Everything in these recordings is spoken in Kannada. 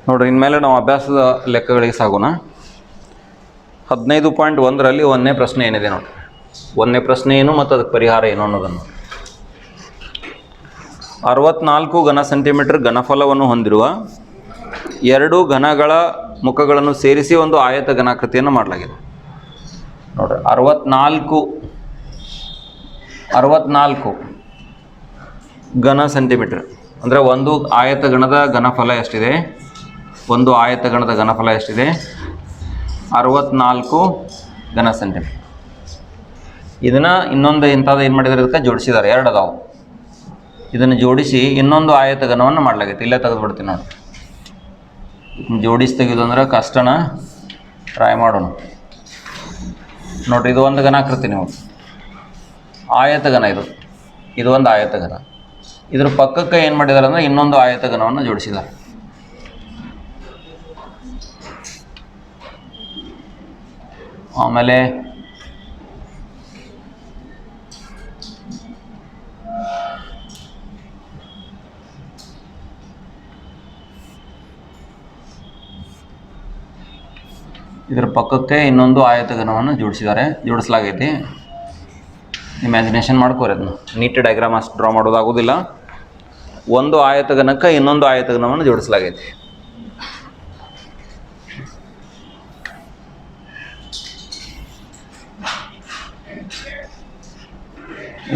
ನೋಡ್ರಿ, ಇನ್ಮೇಲೆ ನಾವು ಅಭ್ಯಾಸದ ಲೆಕ್ಕಗಳಿಗೆ ಸಾಗೋಣ. 15.1ರಲ್ಲಿ ಒಂದನೇ ಪ್ರಶ್ನೆ ಏನಿದೆ ನೋಡಿ. ಒಂದನೇ ಪ್ರಶ್ನೆ ಏನು ಮತ್ತು ಅದಕ್ಕೆ ಪರಿಹಾರ ಏನು ಅನ್ನೋದನ್ನು. 64 ಘನ ಸೆಂಟಿಮೀಟರ್ ಘನಫಲವನ್ನು ಹೊಂದಿರುವ 2 ಘನಗಳ ಮುಖಗಳನ್ನು ಸೇರಿಸಿ ಒಂದು ಆಯತ ಘನಾಕೃತಿಯನ್ನು ಮಾಡಲಾಗಿದೆ. ನೋಡ್ರಿ, 64 ಘನ ಸೆಂಟಿಮೀಟರ್ ಅಂದರೆ ಒಂದು ಆಯತಗಣದ ಘನಫಲ ಎಷ್ಟಿದೆ? ಒಂದು ಆಯತಗಣದ ಘನಫಲ ಎಷ್ಟಿದೆ? 64 ಘನ ಸೆಂಟಿಮೀಟರ್. ಇದನ್ನು ಇನ್ನೊಂದು ಇಂಥದ್ದು ಏನು ಮಾಡಿದ್ದಾರೆ, ಇದಕ್ಕೆ ಜೋಡಿಸಿದ್ದಾರೆ. 2 ಅದಾವು. ಇದನ್ನು ಜೋಡಿಸಿ ಇನ್ನೊಂದು ಆಯತಘನವನ್ನು ಮಾಡಲಾಗೈತೆ. ಇಲ್ಲೇ ತೆಗೆದುಬಿಡ್ತೀನಿ ನೋಡಿ. ಜೋಡಿಸಿ ತೆಗೆದು ಅಂದ್ರೆ ಕಷ್ಟನ, ಟ್ರೈ ಮಾಡೋಣ. ನೋಡಿರಿ, ಇದು ಒಂದು ಘನಾಕೃತಿ. ನೀವು ಆಯತಘನ, ಇದು ಒಂದು ಆಯತಘನ. ಇದ್ರ ಪಕ್ಕಕ್ಕೆ ಏನು ಮಾಡಿದ್ದಾರೆ ಅಂದರೆ ಇನ್ನೊಂದು ಆಯತಘನವನ್ನು ಜೋಡಿಸಿದ್ದಾರೆ. ಆಮೇಲೆ ಇದರ ಪಕ್ಕಕ್ಕೆ ಇನ್ನೊಂದು ಆಯತಘನವನ್ನು ಜೋಡಿಸಲಾಗೈತಿ. ಇಮ್ಯಾಜಿನೇಷನ್ ಮಾಡ್ಕೋರಿ ಅದನ್ನು. ನೀಟ್ ಡಯಾಗ್ರಾಮ್ ಅಷ್ಟು ಡ್ರಾ ಮಾಡೋದಾಗೋದಿಲ್ಲ. ಒಂದು ಆಯತಘನಕ್ಕೆ ಇನ್ನೊಂದು ಆಯತಘನವನ್ನು ಜೋಡಿಸಲಾಗೈತಿ.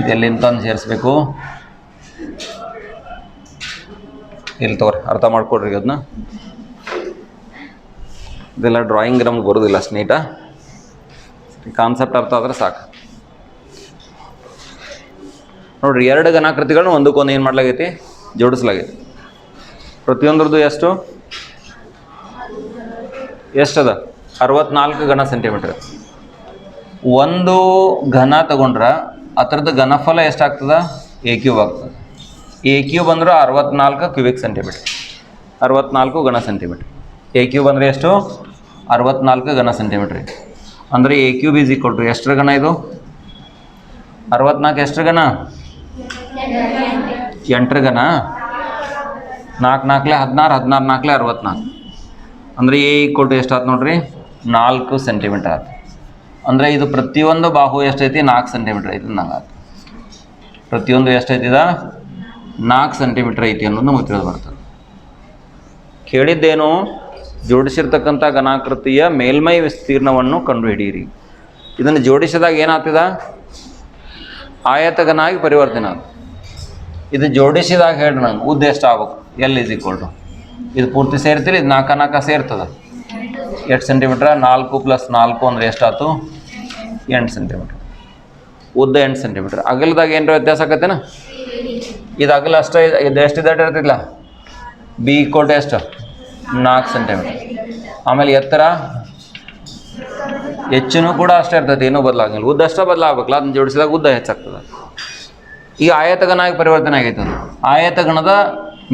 ಇದೆಲ್ಲಿಂದ ತಂದು ಸೇರಿಸ್ಬೇಕು? ಇಲ್ಲಿ ತಗೋರಿ, ಅರ್ಥ ಮಾಡ್ಕೊಡ್ರಿ ಅದನ್ನ. ಇದೆಲ್ಲ ಡ್ರಾಯಿಂಗ್ ನಮ್ಗೆ ಬರೋದಿಲ್ಲ ಅಷ್ಟು ನೀಟ. ಕಾನ್ಸೆಪ್ಟ್ ಅರ್ಥ ಆದರೆ ಸಾಕು. ನೋಡಿರಿ, 2 ಘನಾಕೃತಿಗಳನ್ನ ಒಂದಕ್ಕೊಂದು ಏನು ಮಾಡಲಾಗೈತಿ? ಜೋಡಿಸಲಾಗೈತಿ. ಪ್ರತಿಯೊಂದ್ರದ್ದು ಎಷ್ಟದ? 64 ಘನ ಸೆಂಟಿಮೀಟರ್. ಒಂದು ಘನ ತಗೊಂಡ್ರೆ ಅದರದ್ದು ಘನಫಲ ಎಷ್ಟಾಗ್ತದ? A³ ಆಗ್ತದೆ. A³ ಅಂದ್ರೆ 64 ಕ್ಯೂಬಿಕ್ ಸೆಂಟಿಮೀಟರ್. 64 ಘನ ಸೆಂಟಿಮೀಟರ್. A³ ಅಂದರೆ ಎಷ್ಟು? 64 ಘನ ಸೆಂಟಿಮೀಟ್ರ್. ಅಂದರೆ A³ = ಎಷ್ಟರ ಘನ ಇದು? 64 ಎಷ್ಟರ ಘನ? 8ರ ಘನ. 4 4 16, 16 4 64. ಅಂದರೆ A = ಎಷ್ಟಾಯ್ತು ನೋಡ್ರಿ? 4 ಸೆಂಟಿಮೀಟರ್ ಆಯ್ತು. ಅಂದರೆ ಇದು ಪ್ರತಿಯೊಂದು ಬಾಹು ಎಷ್ಟೈತಿ? 4 ಸೆಂಟಿಮೀಟರ್ ಐತಿ ನಂಗಾಯ್ತು. ಪ್ರತಿಯೊಂದು ಎಷ್ಟೈತಿದ? 4 ಸೆಂಟಿಮೀಟರ್ ಐತಿ ಅನ್ನೋದು ನಮಗೆ ತಿಳಿದು ಬರ್ತದೆ. ಕೇಳಿದ್ದೇನು? ಜೋಡಿಸಿರ್ತಕ್ಕಂಥ ಘನಾಕೃತಿಯ ಮೇಲ್ಮೈ ವಿಸ್ತೀರ್ಣವನ್ನು ಕಂಡುಹಿಡಿಯಿರಿ. ಇದನ್ನು ಜೋಡಿಸಿದಾಗ ಏನಾಗ್ತದ? ಆಯತಘನ ಆಗಿ ಪರಿವರ್ತನೆ ಆಗ. ಇದು ಜೋಡಿಸಿದಾಗ ಹೇಳ್ರಿ ನಂಗೆ ಉದ್ದ ಎಷ್ಟು ಆಗ್ಬೇಕು? L = ಇದು ಪೂರ್ತಿ ಸೇರ್ತೀರಿ, ಇದು 4 4 ಸೇರ್ತದೆ. 8 ಸೆಂಟಿಮೀಟ್ರ್. 4 + 4 ಅಂದರೆ ಎಷ್ಟಾಯ್ತು? 8 ಸೆಂಟಿಮೀಟ್ರ್. ಉದ್ದ 8 ಸೆಂಟಿಮೀಟ್ರ್. ಅಗಲದಾಗ ಏನರ ವ್ಯತ್ಯಾಸ ಆಕತ್ತೇನ? ಇದು ಅಗಲ ಅಷ್ಟೇ. ಇದು ಎಷ್ಟು ದಟ್ಟ ಇರ್ತಿಲ್ಲ? B = ಎಷ್ಟು? 4 ಸೆಂಟಿಮೀಟ್ರ್. ಆಮೇಲೆ ಎತ್ತರ ಹೆಚ್ಚೂ ಕೂಡ ಅಷ್ಟೇ ಇರ್ತೈತಿ, ಏನೂ ಬದಲಾಗಿಲ್ಲ. ಉದ್ದ ಅಷ್ಟೇ ಬದಲಾಗಬೇಕಲ್ಲ, ಅದನ್ನ ಜೋಡಿಸಿದಾಗ ಉದ್ದ ಹೆಚ್ಚಾಗ್ತದೆ. ಈ ಆಯತಘನ ಆಗಿ ಪರಿವರ್ತನೆ ಆಗೈತೆ. ಅದು ಆಯತಘನದ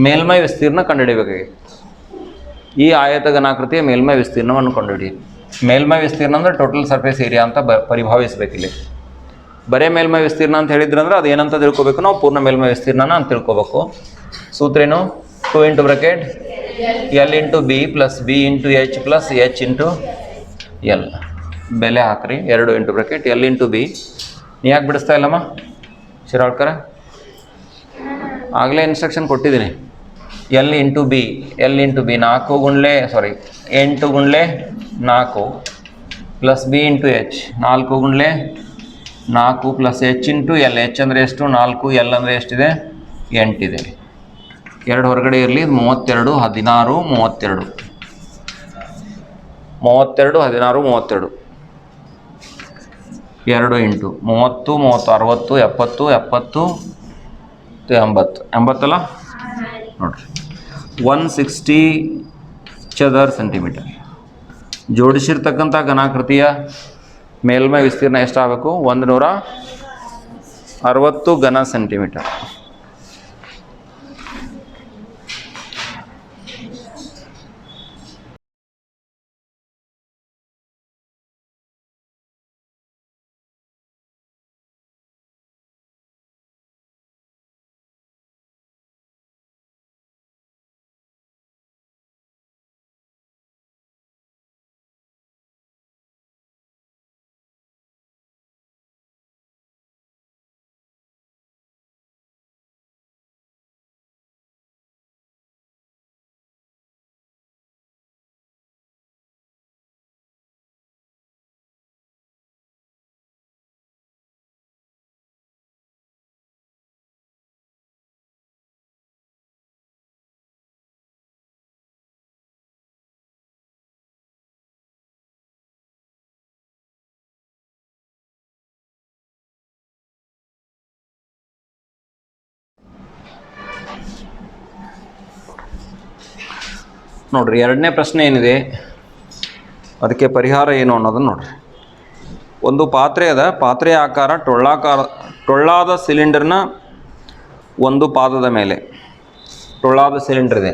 ಮೇಲ್ಮೈ ವಿಸ್ತೀರ್ಣ ಕಂಡುಹಿಡಿಬೇಕಾಗಿತ್ತು. ಈ ಆಯತಘನಾಕೃತಿಯ ಮೇಲ್ಮೈ ವಿಸ್ತೀರ್ಣವನ್ನು ಕಂಡುಹಿಡಿ. ಮೇಲ್ಮೈ ವಿಸ್ತೀರ್ಣ ಅಂದರೆ ಟೋಟಲ್ ಸರ್ಫೇಸ್ ಏರಿಯಾ ಅಂತ ಪರಿಭಾವಿಸಬೇಕಿಲ್ಲಿ. ಬರೇ ಮೇಲ್ಮೈ ವಿಸ್ತೀರ್ಣ ಅಂತ ಹೇಳಿದ್ರಂದ್ರೆ ಅದು ಏನಂತ ತಿಳ್ಕೊಬೇಕು ನಾವು? ಪೂರ್ಣ ಮೇಲ್ಮೈ ವಿಸ್ತೀರ್ಣನ ಅಂತ ತಿಳ್ಕೊಬೇಕು. ಸೂತ್ರ ಏನು? 2 × L × B + B × H + H × L. ಬೆಲೆ ಹಾಕ್ರಿ. 2 × L × B. ನೀ ಯಾಕೆ ಬಿಡಿಸ್ತಾ ಇಲ್ಲಮ್ಮ ಶಿರಾಳ್ಕರ? ಆಗಲೇ ಇನ್ಸ್ಟ್ರಕ್ಷನ್ ಕೊಟ್ಟಿದ್ದೀನಿ. L × B 4 × 8 × 4 + B × H 4 × 4 + H × L. H ಅಂದರೆ ಎಷ್ಟು? 4. L ಅಂದರೆ ಎಷ್ಟಿದೆ? 8 ಇದೆ. 2 ಹೊರಗಡೆ ಇರಲಿ. 32 16 32 32 16 32 2 ಇಂಟು 30 30 60 70 70 80 ಅಲ್ಲ ನೋಡಿರಿ. 160 ಚದರ ಸೆಂಟಿಮೀಟರ್. ಜೋಡಿಸಿರ್ತಕ್ಕಂಥ ಘನಾಕೃತಿಯ ಮೇಲ್ಮೈ ವಿಸ್ತೀರ್ಣ ಎಷ್ಟಾಗಬೇಕು? 160 ಘನ ಸೆಂಟಿಮೀಟರ್. ನೋಡ್ರಿ, ಎರಡನೇ ಪ್ರಶ್ನೆ ಏನಿದೆ ಅದಕ್ಕೆ ಪರಿಹಾರ ಏನು ಅನ್ನೋದನ್ನು ನೋಡ್ರಿ. ಒಂದು ಪಾತ್ರೆ ಅದ, ಪಾತ್ರೆಯ ಆಕಾರ ಟೊಳ್ಳಾದ ಸಿಲಿಂಡರ್ನ ಒಂದು ಪಾದದ ಮೇಲೆ ಟೊಳ್ಳಾದ ಸಿಲಿಂಡರ್ ಇದೆ.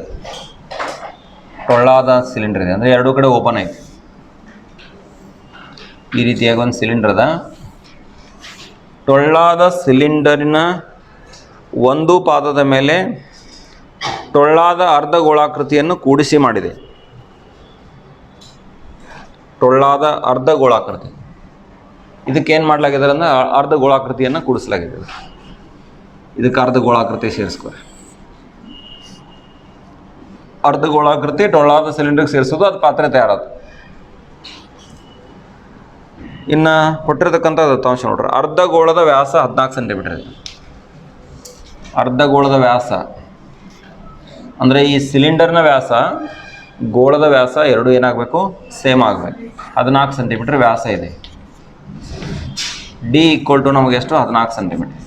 ಅಂದರೆ ಎರಡೂ ಕಡೆ ಓಪನ್ ಐತಿ. ಈ ರೀತಿಯಾಗಿ ಒಂದು ಸಿಲಿಂಡರ್ ಅದ. ಟೊಳ್ಳಾದ ಸಿಲಿಂಡರಿನ ಒಂದು ಪಾದದ ಮೇಲೆ ಟೊಳ್ಳಾದ ಅರ್ಧ ಗೋಳಾಕೃತಿಯನ್ನು ಕೂಡಿಸಿ ಮಾಡಿದೆ. ಟೊಳ್ಳಾದ ಅರ್ಧ ಗೋಳಾಕೃತಿ, ಇದಕ್ಕೇನು ಮಾಡಲಾಗಿದೆ ಅಂದ್ರೆ ಅರ್ಧ ಗೋಳಾಕೃತಿಯನ್ನು ಕೂಡಿಸಲಾಗಿದೆ. ಇದಕ್ಕೆ ಅರ್ಧ ಗೋಳಾಕೃತಿ ಸೇರಿಸ್ಕೊರಿ. ಅರ್ಧ ಗೋಳಾಕೃತಿ ಟೊಳ್ಳಾದ ಸಿಲಿಂಡರ್ಗೆ ಸೇರಿಸೋದು, ಅದು ಪಾತ್ರೆ ತಯಾರಾದ. ಇನ್ನು ಕೊಟ್ಟಿರತಕ್ಕಂಥ ದತ್ತಾಂಶ ನೋಡ್ರಿ. ಅರ್ಧ ಗೋಳದ ವ್ಯಾಸ 14 ಸೆಂಟಿಮೀಟರ್ ಇದೆ. ಅರ್ಧ ಗೋಳದ ವ್ಯಾಸ ಅಂದರೆ ಈ ಸಿಲಿಂಡರ್ನ ವ್ಯಾಸ, ಗೋಳದ ವ್ಯಾಸ ಎರಡು ಏನಾಗಬೇಕು, ಸೇಮ್ ಆಗಬೇಕು. 14 ಸೆಂಟಿಮೀಟರ್ ವ್ಯಾಸ ಇದೆ. ಡಿ ಈಕ್ವಲ್ ಟು ನಮಗೆ ಎಷ್ಟು, 14 ಸೆಂಟಿಮೀಟರ್.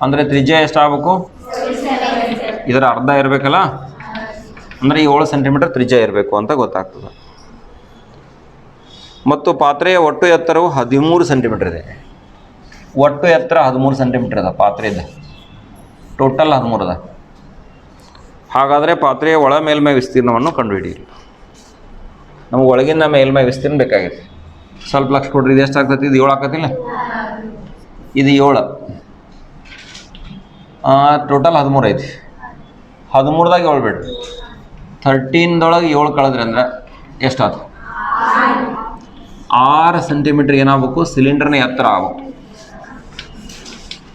ಅಂದರೆ ತ್ರಿಜ್ಯ ಎಷ್ಟು ಆಗಬೇಕು, ಇದರ ಅರ್ಧ ಇರಬೇಕಲ್ಲ, ಅಂದರೆ 7 ಸೆಂಟಿಮೀಟರ್ ತ್ರಿಜ್ಯ ಇರಬೇಕು ಅಂತ ಗೊತ್ತಾಗ್ತದೆ. ಮತ್ತು ಪಾತ್ರೆಯ ಒಟ್ಟು ಎತ್ತರವು 13 ಸೆಂಟಿಮೀಟರ್ ಇದೆ. ಒಟ್ಟು ಎತ್ತರ 13 ಸೆಂಟಿಮೀಟರ್ ಅದ ಪಾತ್ರೆದ, ಟೋಟಲ್ 13 ಅದ. ಹಾಗಾದರೆ ಪಾತ್ರೆಯ ಒಳ ಮೇಲ್ಮೈ ವಿಸ್ತೀರ್ಣವನ್ನು ಕಂಡುಹಿಡಿಯಿರಿ. ನಮಗೆ ಒಳಗಿನ ಮೇಲ್ಮೈ ವಿಸ್ತೀರ್ಣ ಬೇಕಾಗಿದೆ. ಸ್ವಲ್ಪ ಲಕ್ಷ ಕೊಡ್ರಿ. ಇದು ಎಷ್ಟು ಆಗ್ತೈತಿ, ಇದು 7 ಆಗ್ತತಿಲ್ಲ, ಇದು 7, ಟೋಟಲ್ 13 ಐತಿ. 13ದಾಗ 7 ಬಿಡ್ರಿ. 13ದೊಳಗೆ 7 ಕಳೆದ್ರಿ ಅಂದ್ರೆ ಎಷ್ಟಾಯ್ತು, 6 ಸೆಂಟಿಮೀಟ್ರ್ ಏನಾಗಬೇಕು, ಸಿಲಿಂಡರ್ನ ಎತ್ತರ ಆಗ್ಬೇಕು.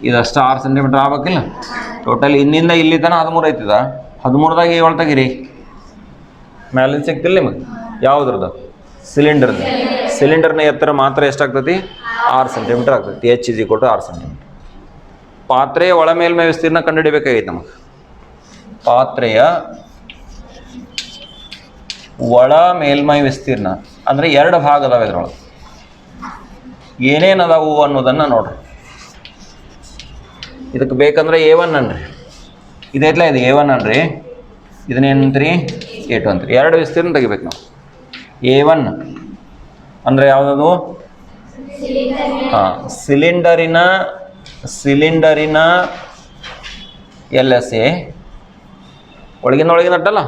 ಇದಷ್ಟು 6 ಸೆಂಟಿಮೀಟ್ರ್ ಆಗ್ಬೇಕಿಲ್ಲ. ಟೋಟಲ್ ಇನ್ನಿಂದ ಇಲ್ಲಿ ತನಕ 13 ಐತಿದ. 13ದಾಗ 7 ತೆಗೀರಿ, ಮ್ಯಾಲಿನ ಸಿಗ್ತಿಲ್ಲ ನಿಮಗೆ. ಯಾವುದ್ರದ್ದು, ಸಿಲಿಂಡರ್ನ ಎತ್ತರ ಮಾತ್ರ ಎಷ್ಟಾಗ್ತೈತಿ, 6 ಸೆಂಟಿಮೀಟ್ರ್ ಆಗ್ತೈತಿ. H = 6 centimetre. ಪಾತ್ರೆಯ ಒಳ ಮೇಲ್ಮೈ ವಿಸ್ತೀರ್ಣ ಕಂಡುಹಿಡಿಬೇಕಾಗೈತೆ ನಮಗೆ. ಪಾತ್ರೆಯ ಒಳ ಮೇಲ್ಮೈ ವಿಸ್ತೀರ್ಣ ಅಂದರೆ 2 ಭಾಗ ಅದಾವೆ. ಇದ್ರೊಳಗೆ ಏನೇನು ಅದಾವು ಅನ್ನೋದನ್ನು ನೋಡ್ರಿ. ಇದಕ್ಕೆ ಬೇಕಂದ್ರೆ A1 ಅನ್ರಿ, ಇದೈತ್ಲ, ಇದು A1 ಅನ್ರಿ. ಇದನ್ನೇನಂತ್ರಿ, A2 ಅಂತ್ರಿ. 2 ವಿಸ್ತೀರ್ಣ ತೆಗಿಬೇಕು ನಾವು. A1 ಅಂದರೆ ಯಾವುದದು, ಹಾಂ, ಸಿಲಿಂಡರಿನ LSA, ಒಳಗಿನ ಅಟ್ಟಲ್ಲ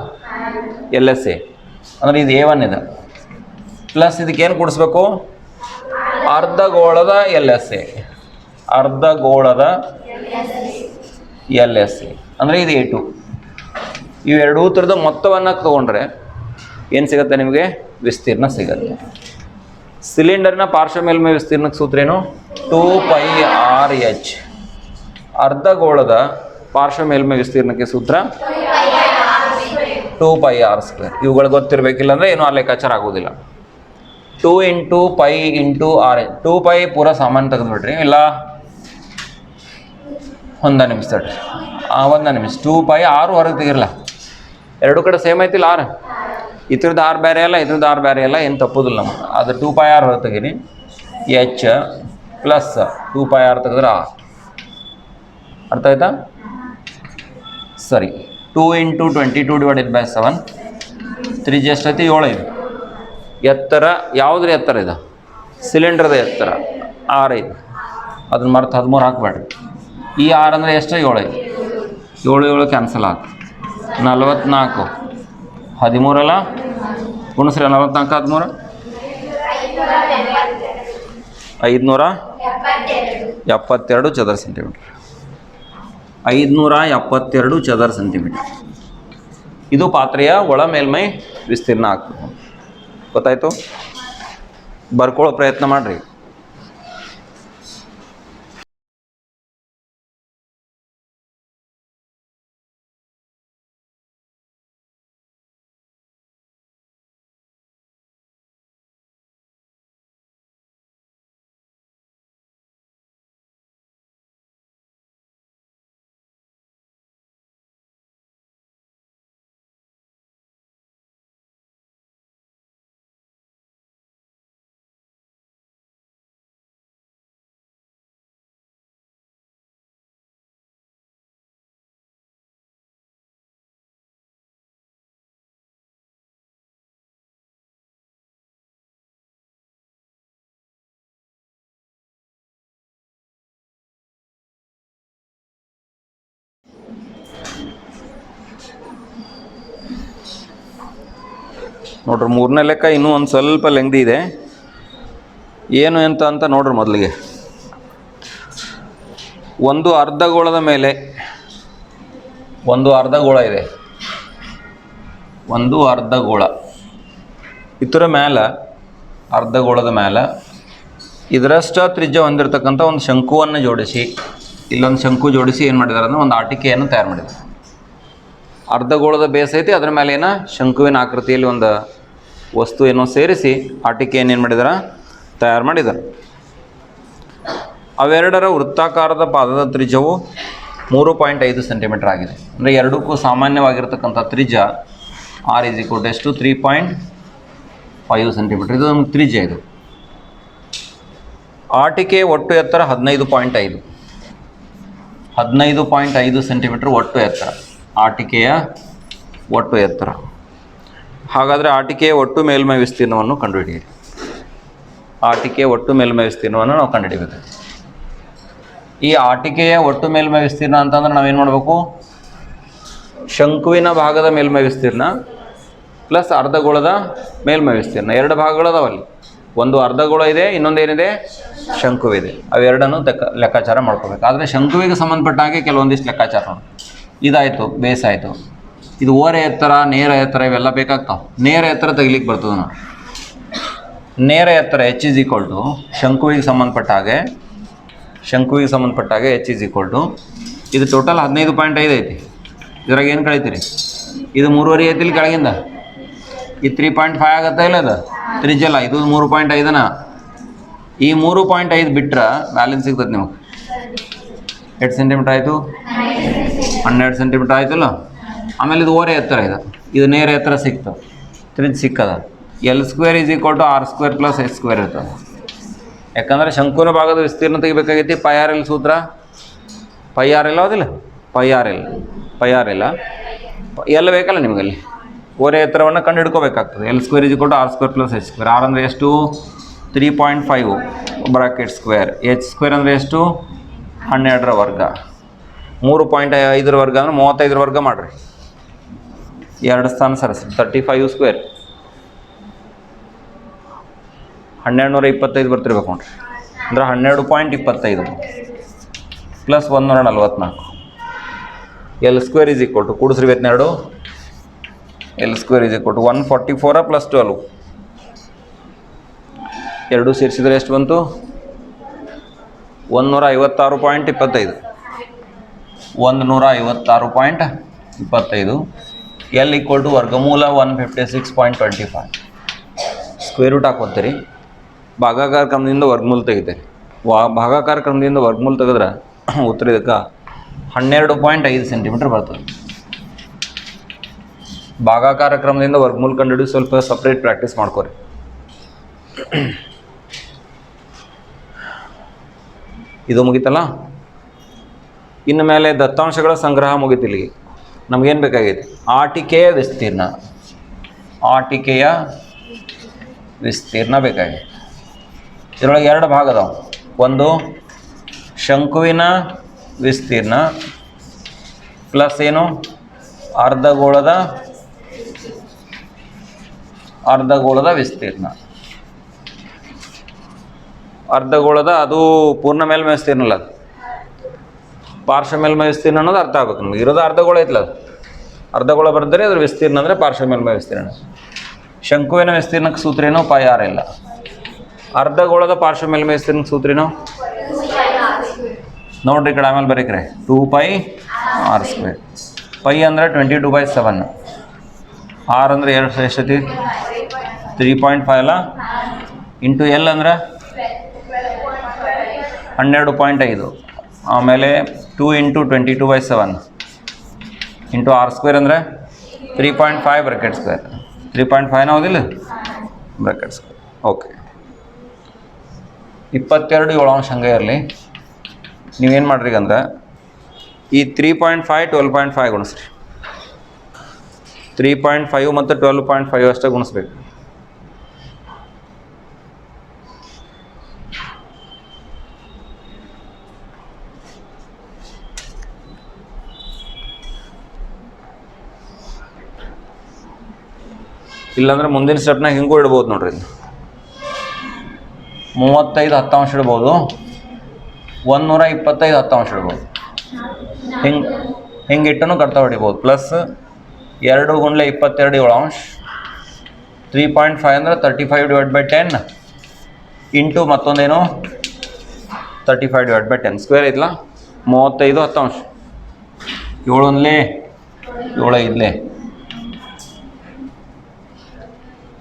LSA, ಅಂದರೆ ಇದು A1 ಇದೆ. ಪ್ಲಸ್ ಇದಕ್ಕೇನು ಕೂಡಿಸ್ಬೇಕು, ಅರ್ಧಗೋಳದ LSA, ಅರ್ಧಗೋಳದ LSA ಅಂದರೆ ಇದು A2. ಇವೆರಡೂ ಥರದ ಮೊತ್ತವನ್ನು ತಗೊಂಡ್ರೆ ಏನು ಸಿಗುತ್ತೆ ನಿಮಗೆ, ವಿಸ್ತೀರ್ಣ ಸಿಗುತ್ತೆ. ಸಿಲಿಂಡರ್ನ ಪಾರ್ಶ್ವ ಮೇಲ್ಮೈ ವಿಸ್ತೀರ್ಣಕ್ಕೆ ಸೂತ್ರ ಏನು, 2πRh. ಅರ್ಧಗೋಳದ ಪಾರ್ಶ್ವ ಮೇಲ್ಮೈ ವಿಸ್ತೀರ್ಣಕ್ಕೆ ಸೂತ್ರ 2πr². ಇವುಗಳು ಗೊತ್ತಿರಬೇಕಿಲ್ಲ ಅಂದರೆ ಏನೂ ಆ ಲೆಕ್ಕಾಚಾರ ಆಗೋದಿಲ್ಲ. 2 × π × r. 2π ಪೂರ ಸಾಮಾನ್ಯ ತೆಗೆದುಬಿಡ್ರಿ, ಇಲ್ಲ 1 ನಿಮಿಷ ತಡ್ರಿ, 1 ನಿಮಿಷ. 2π, 6 ಹೊರಗೆ ತೆಗಿರಲ್ಲ, ಎರಡು ಕಡೆ ಸೇಮ್ ಐತಿಲ್ಲ 6. ಇದ್ರದ್ದು 6 ಬೇರೆ ಅಲ್ಲ, ಇದ್ರದ್ದು 6 ಬೇರೆ ಅಲ್ಲ, ಏನು ತಪ್ಪೋದಿಲ್ಲ ನಮ್ಗೆ. ಅದು 2πr ಹೊರಗೆ ತೆಗೀರಿ. H ಪ್ಲಸ್ 2πr ತೆಗೆದ್ರೆ R. ಅರ್ಥ ಆಯ್ತಾ? ಸರಿ. 2 × 22/7. ತ್ರಿಜ್ಯ ಎಷ್ಟೈತಿ, 7 ಐತಿ. ಎತ್ತರ ಯಾವುದ್ರ ಎತ್ತರ ಇದೆ, ಸಿಲಿಂಡರ್ದ ಎತ್ತರ 6 ಐತಿ. ಅದನ್ನ ಮರ್ತು 13 ಹಾಕ್ಬೇಡ್ರಿ. ಈ 6 ಅಂದರೆ ಎಷ್ಟು, 7 ಐತಿ. 7 ಕ್ಯಾನ್ಸಲ್ ಆಯ್ತು. 44, 13 ಅಲ್ಲ, ಗುಣಿಸ್ರಿ. 44, 13, 572 ಚದರ ಸೆಂಟಿಮೀಟ್ರ್. 572 ಚದರ ಸೆಂಟಿಮೀಟ್ರ್. ಇದು ಪಾತ್ರೆಯ ಒಳ ಮೇಲ್ಮೈ ವಿಸ್ತೀರ್ಣ ಆಗ್ತದೆ. ಗೊತ್ತಾಯ್ತು? ಬರ್ಕೊಳ್ಳೋ ಪ್ರಯತ್ನ ಮಾಡಿರಿ. ನೋಡ್ರಿ ಮೂರನೇ ಲೆಕ್ಕ ಇನ್ನೂ ಒಂದು ಸ್ವಲ್ಪ ಲೆಂಗ್ದಿ ಇದೆ. ಏನು ಅಂತ ನೋಡ್ರಿ ಮೊದಲಿಗೆ ಒಂದು ಅರ್ಧಗೋಳದ ಮೇಲೆ ಒಂದು ಅರ್ಧಗೋಳ ಇದೆ. ಒಂದು ಅರ್ಧಗೋಳ ಇದರ ಮೇಲೆ ಅರ್ಧಗೋಳದ ಮೇಲೆ ಇದರಷ್ಟ ತ್ರಿಜ್ಯ ಹೊಂದಿರತಕ್ಕಂಥ ಒಂದು ಶಂಕುವನ್ನು ಜೋಡಿಸಿ ಇಲ್ಲೊಂದು ಶಂಕು ಜೋಡಿಸಿ ಏನು ಮಾಡಿದ್ದಾರೆ ಅಂದರೆ ಒಂದು ಆಟಿಕೆಯನ್ನು ತಯಾರು ಮಾಡಿದ್ದಾರೆ. ಅರ್ಧಗೋಳದ ಬೇಸ್ ಐತಿ, ಅದರ ಮೇಲೆ ಏನೋ ಶಂಕುವಿನ ಆಕೃತಿಯಲ್ಲಿ ಒಂದು ವಸ್ತು ಏನೋ ಸೇರಿಸಿ ಆಟಿಕೆಯನ್ನು ಏನು ಮಾಡಿದಾರೆ, ತಯಾರು ಮಾಡಿದ್ದಾರೆ. ಅವೆರಡರ ವೃತ್ತಾಕಾರದ ಪಾದದ ತ್ರಿಜ್ಯವು 3.5 ಸೆಂಟಿಮೀಟರ್ ಆಗಿದೆ. ಅಂದರೆ ಎರಡಕ್ಕೂ ಸಾಮಾನ್ಯವಾಗಿರ್ತಕ್ಕಂಥ ತ್ರಿಜ್ಯ R = 3.5 ಸೆಂಟಿಮೀಟರ್. ಇದು ನಮ್ಗೆ ತ್ರಿಜ್ಯ. ಇದು ಆಟಿಕೆ ಒಟ್ಟು ಎತ್ತರ 15.5 ಸೆಂಟಿಮೀಟರ್ ಒಟ್ಟು ಎತ್ತರ. ಆಟಿಕೆಯ ಒಟ್ಟು ಎತ್ತರ. ಹಾಗಾದರೆ ಆಟಿಕೆಯ ಒಟ್ಟು ಮೇಲ್ಮೈ ವಿಸ್ತೀರ್ಣವನ್ನು ಕಂಡುಹಿಡಿಯಿರಿ. ಆಟಿಕೆಯ ಒಟ್ಟು ಮೇಲ್ಮೈ ವಿಸ್ತೀರ್ಣವನ್ನು ನಾವು ಕಂಡುಹಿಡಿಯಬೇಕು. ಈ ಆಟಿಕೆಯ ಒಟ್ಟು ಮೇಲ್ಮೈ ವಿಸ್ತೀರ್ಣ ಅಂತಂದ್ರೆ ನಾವೇನು ಮಾಡಬೇಕು, ಶಂಕುವಿನ ಭಾಗದ ಮೇಲ್ಮೈ ವಿಸ್ತೀರ್ಣ ಪ್ಲಸ್ ಅರ್ಧಗೋಳದ ಮೇಲ್ಮೈ ವಿಸ್ತೀರ್ಣ, ಎರಡು ಭಾಗಗಳದಾವಲ್ಲಿ. ಒಂದು ಅರ್ಧಗೋಳ ಇದೆ, ಇನ್ನೊಂದೇನಿದೆ ಶಂಕುವಿದೆ. ಅವೆರಡನ್ನು ಲೆಕ್ಕಾಚಾರ ಮಾಡ್ಕೋಬೇಕು. ಆದರೆ ಶಂಕುವಿಗೆ ಸಂಬಂಧಪಟ್ಟ ಹಾಗೆ ಕೆಲವೊಂದಿಷ್ಟು ಲೆಕ್ಕಾಚಾರ ನೋಡಿ. ಇದಾಯಿತು, ಬೇಸ್ ಆಯಿತು. ಇದು ಓರೆ ಎತ್ತರ, ನೇರ ಎತ್ತರ ಇವೆಲ್ಲ ಬೇಕಾಗ್ತಾವೆ. ನೇರ ಎತ್ತರ ತೆಗಿಲಿಕ್ಕೆ ಬರ್ತದೆ ನೋಡಿ. ನೇರ ಎತ್ತರ H = ಶಂಕುವಿಗೆ ಸಂಬಂಧಪಟ್ಟ ಹಾಗೆ H = ಇದು ಟೋಟಲ್ 15.5 ಐತಿ. ಇದ್ರಾಗ ಏನು ಕಳೀತೀರಿ, ಇದು 3.5 ಐತಿ ಇಲ್ಲಿ ಕೆಳಗಿಂದ. ಇದು 3.5 ಆಗತ್ತಾ ಇಲ್ಲ, ಅದು ತ್ರಿಜ್ಯಲ್ಲ. ಇದು 3.5ನ. ಈ 3.5 ಬಿಟ್ರೆ ಬ್ಯಾಲೆನ್ಸ್ ಸಿಗ್ತದೆ ನಿಮಗೆ. 8 ಸೆಂಟಿಮೀಟರ್ ಆಯಿತು, 12 ಸೆಂಟಿಮೀಟರ್ ಆಯ್ತಲ್ಲ. ಆಮೇಲೆ ಇದು ಓರೆ ಎತ್ತರ, ಇದು ನೇರ ಎತ್ತರ ಸಿಕ್ತು, ತ್ರಿಜ್ಯ ಸಿಕ್ಕದ. L² = R² + H² ಇರ್ತದೆ. ಯಾಕಂದರೆ ಶಂಕುವಿನ ಭಾಗದ ವಿಸ್ತೀರ್ಣ ತೆಗಿಬೇಕಾಗೈತಿ. πr_l ಸೂತ್ರ, πr_l ಯಾವುದಿಲ್ಲ, πr_l ಎಲ್ಲ ಬೇಕಲ್ಲ ನಿಮಗಲ್ಲಿ. ಓರೆ ಎತ್ತರವನ್ನು ಕಂಡು ಹಿಡ್ಕೋಬೇಕಾಗ್ತದೆ. L² = R² + H². R ಅಂದರೆ ಎಷ್ಟು, 3.5 (ಸ್ಕ್ವೇರ್). H² ಅಂದರೆ ಎಷ್ಟು, 12ರ ವರ್ಗ. 3.5ರ ವರ್ಗ ಅಂದರೆ 35ರ ವರ್ಗ ಮಾಡಿರಿ. 2 ಸ್ಥಾನ ಸರಿಸಿ 35². 1225 ಬರ್ತಿರ್ಬೇಕು ನೋಡ್ರಿ. ಅಂದ್ರೆ 12.25 ಪ್ಲಸ್ 144. L² = ಕೂಡಿಸ್ರಿ ಇವತ್ತೆರಡು. L² = 144 + 12. ಎರಡು ಸೇರಿಸಿದರೆ ಎಷ್ಟು ಬಂತು, 156.25. 156.25. L = ವರ್ಗಮೂಲ 156.25. Square root ಹಾಕೋತೀರಿ. ಭಾಗಾಕಾರ ಕ್ರಮದಿಂದ ವರ್ಗಮೂಲ ತೆಗಿತೀರಿ. ಭಾಗಾಕಾರ ಕ್ರಮದಿಂದ ವರ್ಗಮೂಲ ತೆಗೆದ್ರೆ ಉತ್ತರ ಇದಕ್ಕೆ 12.5 ಸೆಂಟಿಮೀಟರ್ ಬರ್ತದೆ. ಭಾಗಾಕಾರ ಕ್ರಮದಿಂದ ವರ್ಗಮೂಲ ಕಂಡುಹಿಡಿದು ಸ್ವಲ್ಪ ಸಪ್ರೇಟ್ ಪ್ರಾಕ್ಟೀಸ್ ಮಾಡ್ಕೊರಿ. ಇದು ಮುಗಿತಲ್ಲ. ಇನ್ನು ಮೇಲೆ ದತ್ತಾಂಶಗಳ ಸಂಗ್ರಹ ಮುಗಿತಿಲ್ಲಿಗೆ. ನಮಗೇನು ಬೇಕಾಗೈತಿ, ಆಟಿಕೆಯ ವಿಸ್ತೀರ್ಣ ಬೇಕಾಗೈತಿ. ಇದರೊಳಗೆ ಎರಡು ಭಾಗ ಅದಾವೆ. ಒಂದು ಶಂಕುವಿನ ವಿಸ್ತೀರ್ಣ ಪ್ಲಸ್ ಏನು, ಅರ್ಧಗೋಳದ ವಿಸ್ತೀರ್ಣ. ಅರ್ಧಗೋಳದ ಅದು ಪೂರ್ಣ ಮೇಲ್ಮೈ ವಿಸ್ತೀರ್ಣ ಅಲ್ಲ, ಅದು ಪಾರ್ಶ್ವ ಮೇಲ್ಮೈ ವಿಸ್ತೀರ್ಣ ಅನ್ನೋದು ಅರ್ಥ ಆಗ್ಬೇಕು ನಮಗೆ. ಇರೋದು ಅರ್ಧಗೋಳ ಐತಲ್ಲ, ಅದು ಅರ್ಧಗೋಳ ಬರೆದರೆ ಅದ್ರ ವಿಸ್ತೀರ್ಣ ಅಂದರೆ ಪಾರ್ಶ್ವ ಮೇಲ್ಮೈ ವಿಸ್ತೀರ್ಣ. ಶಂಕುವಿನ ವಿಸ್ತೀರ್ಣಕ್ಕೆ ಸೂತ್ರ ಏನು, πr_l. ಅರ್ಧಗೋಳದ ಪಾರ್ಶ್ವ ಮೇಲ್ಮೈ ವಿಸ್ತೀರ್ಣಕ್ಕೆ ಸೂತ್ರ ಏನು ನೋಡ್ರಿ, ಈ ಕಡೆ ಆಮೇಲೆ ಬರೀಕ್ರೆ 2πr². π ಅಂದರೆ 22/7. r ಅಂದರೆ ಎಷ್ಟೈತಿ, 3.5 ಅಲ್ಲ, ಇಂಟು L ಅಂದರೆ 12.5. ಆಮೇಲೆ 2 × 22/7 ಇಂಟು R² ಅಂದರೆ 3.5 3.5 ಹೌದಿಲ್ಲ, ಬ್ರಾಕೆಟ್ ಸ್ಕ್ವೇರ್. ಓಕೆ, 22 7 ಹಂಗೆ ಇರಲಿ. ನೀವೇನು ಮಾಡ್ರಿ ಅಂದ್ರೆ ಈ 3.5 12.5 ಗುಣಿಸ್ರಿ. 3.5 ಮತ್ತು 12.5 ಅಷ್ಟೇ ಗುಣಿಸ್ಬೇಕು. ಇಲ್ಲಾಂದ್ರೆ ಮುಂದಿನ ಸ್ಟೆಪ್ನಾಗ ಹಿಂಗೂ ಇಡ್ಬೋದು ನೋಡ್ರಿ. 35 10 ಇಡ್ಬೋದು, 125 10 ಇಡ್ಬೋದು. ಹಿಂಗೆ ಇಟ್ಟನು ಕಟ್ತಾ ಹೊಡಿಬೋದು. ಪ್ಲಸ್ 2 × 22 7 3.5 ಅಂದರೆ 35/10 ಇಂಟು ಮತ್ತೊಂದೇನು 35/10 ಸ್ಕ್ವೇರ್ ಐತಲ್ಲ. 35 10 7 1 7 5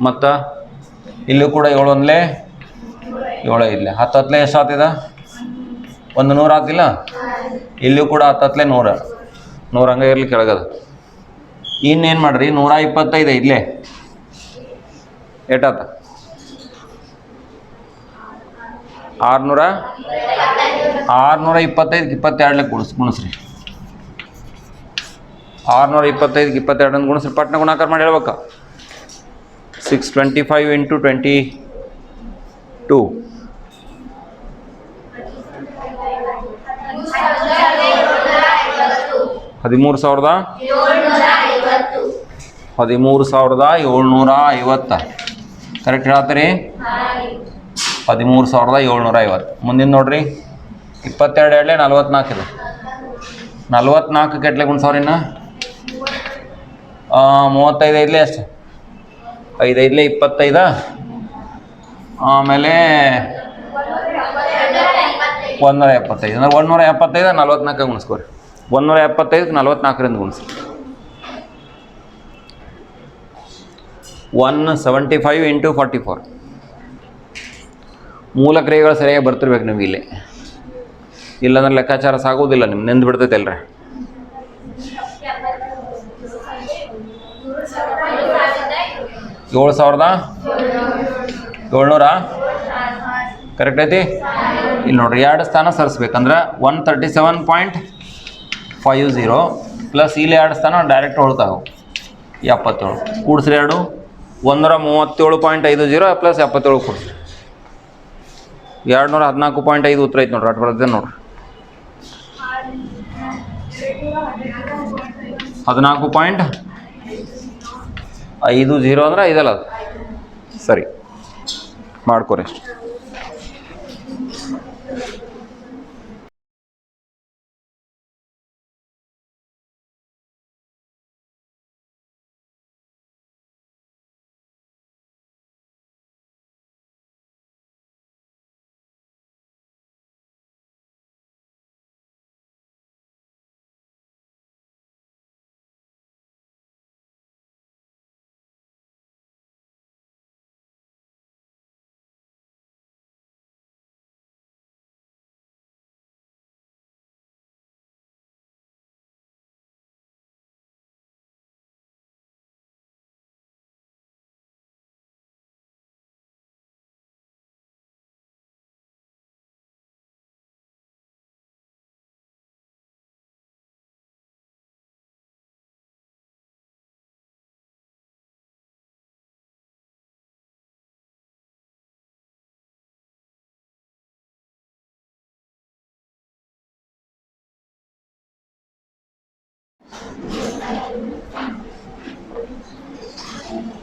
ಮತ್ತು ಇಲ್ಲೂ ಕೂಡ 7 1 7 5 10 10 ಎಷ್ಟು ಆಗ್ತಿದೆ? 100 ಆಗ್ತಿಲ್ಲ. ಇಲ್ಲೂ ಕೂಡ 10 100 ಹಂಗೆ ಇರ್ಲಿ ಕೆಳಗದ. ಇನ್ನೇನು ಮಾಡ್ರಿ 125 ಇಲ್ಲೇ ಏಟಾತ 625 22 ಗುಣಿಸ್ರಿ. 625 22 ಗುಣಿಸ್ರಿ, ಪಟ್ನ ಗುಣಾಕಾರ ಮಾಡಿ ಹೇಳ್ಬೇಕಾ. 625 × 22 13,750 ಕರೆಕ್ಟ್ ಹೇಳತ್ತೀರಿ. 13,750. ಮುಂದಿನ ನೋಡ್ರಿ 22 2 44 ಇದೆ. 44 ಕೆಟ್ಲೆ ಗುಣಿಸೋರಿ ಇನ್ನು 35 ಐದಲೇ ಅಷ್ಟು 5 5 25. ಆಮೇಲೆ 175 ಅಂದ್ರೆ 175 44 ಗುಣಿಸ್ಕೋರಿ. 175 44ರಿಂದ ಗುಣಿಸಿ 175 × 44. ಮೂಲ ಕ್ರಿಯೆಗಳು ಸರಿಯಾಗಿ ಬರ್ತಿರ್ಬೇಕು ನಿಮ್ಗೆ ಇಲ್ಲಿ, ಇಲ್ಲಾಂದ್ರೆ ಲೆಕ್ಕಾಚಾರ ಸಾಗೋದಿಲ್ಲ. ನಿಮ್ಗೆ ನೆಂದು ಬಿಡ್ತೈತೆ ಅಲ್ರಿ. 7,700 ಕರೆಕ್ಟ್ ಐತಿ. ಇಲ್ಲಿ ನೋಡ್ರಿ 2 ಸ್ಥಾನ ಸರಿಸ್ಬೇಕಂದ್ರೆ 137.50 ಪ್ಲಸ್ ಇಲ್ಲಿ 2 ಸ್ಥಾನ ಡೈರೆಕ್ಟ್ ಹೊಳ್ತಾವೆ 77 ಕೂಡಿಸ್ರಿ. 2 137.50 ಪ್ಲಸ್ 77 ಕೂಡಿಸ್ರಿ 214.5 ಉತ್ತರ ಐತೆ ನೋಡ್ರಿ. ಅಟ್ ಬರ್ತದೆ ನೋಡ್ರಿ 14.50 ಅಂದ್ರೆ ಇದಲ್ಲ ಅದು. ಸರಿ ಮಾಡ್ಕೊರಿ ಅಷ್ಟು.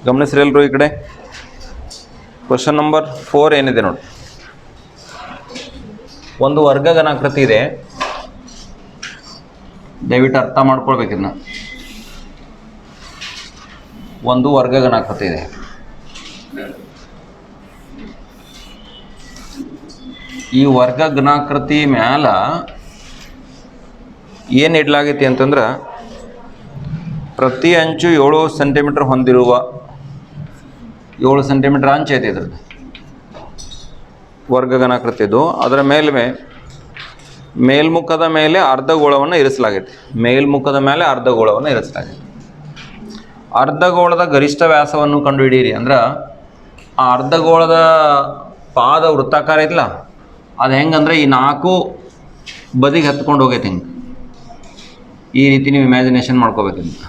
ಗಮನಿಸ್ರಿ ಎಲ್ರು ಈ ಕಡೆ. ಕ್ವಶನ್ ನಂಬರ್ 4 ಏನಿದೆ ನೋಡಿ. ಒಂದು ವರ್ಗಘನಾಕೃತಿ ಇದೆ, ದಯವಿಟ್ಟು ಅರ್ಥ ಮಾಡ್ಕೊಳ್ಬೇಕಿದ್ನ. ಒಂದು ವರ್ಗಘನಾಕೃತಿ ಇದೆ. ಈ ವರ್ಗಘನಾಕೃತಿ ಮ್ಯಾಲ ಏನು ಇಡ್ಲಾಗೈತಿ ಅಂತಂದ್ರೆ ಪ್ರತಿ ಅಂಚು 7 ಸೆಂಟಿಮೀಟರ್ ಹೊಂದಿರುವ 7 ಸೆಂಟಿಮೀಟರ್ ಅಂಚು ಐತಿ ಇದ್ರದ್ದು ವರ್ಗಘನಾಕೃತಿದು. ಅದರ ಮೇಲ್ಮುಖದ ಮೇಲೆ ಅರ್ಧಗೋಳವನ್ನು ಇರಿಸಲಾಗೈತಿ. ಮೇಲ್ಮುಖದ ಮೇಲೆ ಅರ್ಧಗೋಳವನ್ನು ಇರಿಸಲಾಗೈತಿ. ಅರ್ಧಗೋಳದ ಗರಿಷ್ಠ ವ್ಯಾಸವನ್ನು ಕಂಡುಹಿಡಿಯಿರಿ. ಅಂದ್ರೆ ಆ ಅರ್ಧಗೋಳದ ಪಾದ ವೃತ್ತಾಕಾರ ಐತಲ್ಲ, ಅದು ಹೆಂಗಂದ್ರೆ ಈ 4 ಬದಿಗೆ ಹತ್ಕೊಂಡು ಹೋಗೈತಿ. ಹಿಂಗೆ ಈ ರೀತಿ ನೀವು ಇಮ್ಯಾಜಿನೇಷನ್ ಮಾಡ್ಕೋಬೇಕಂತ.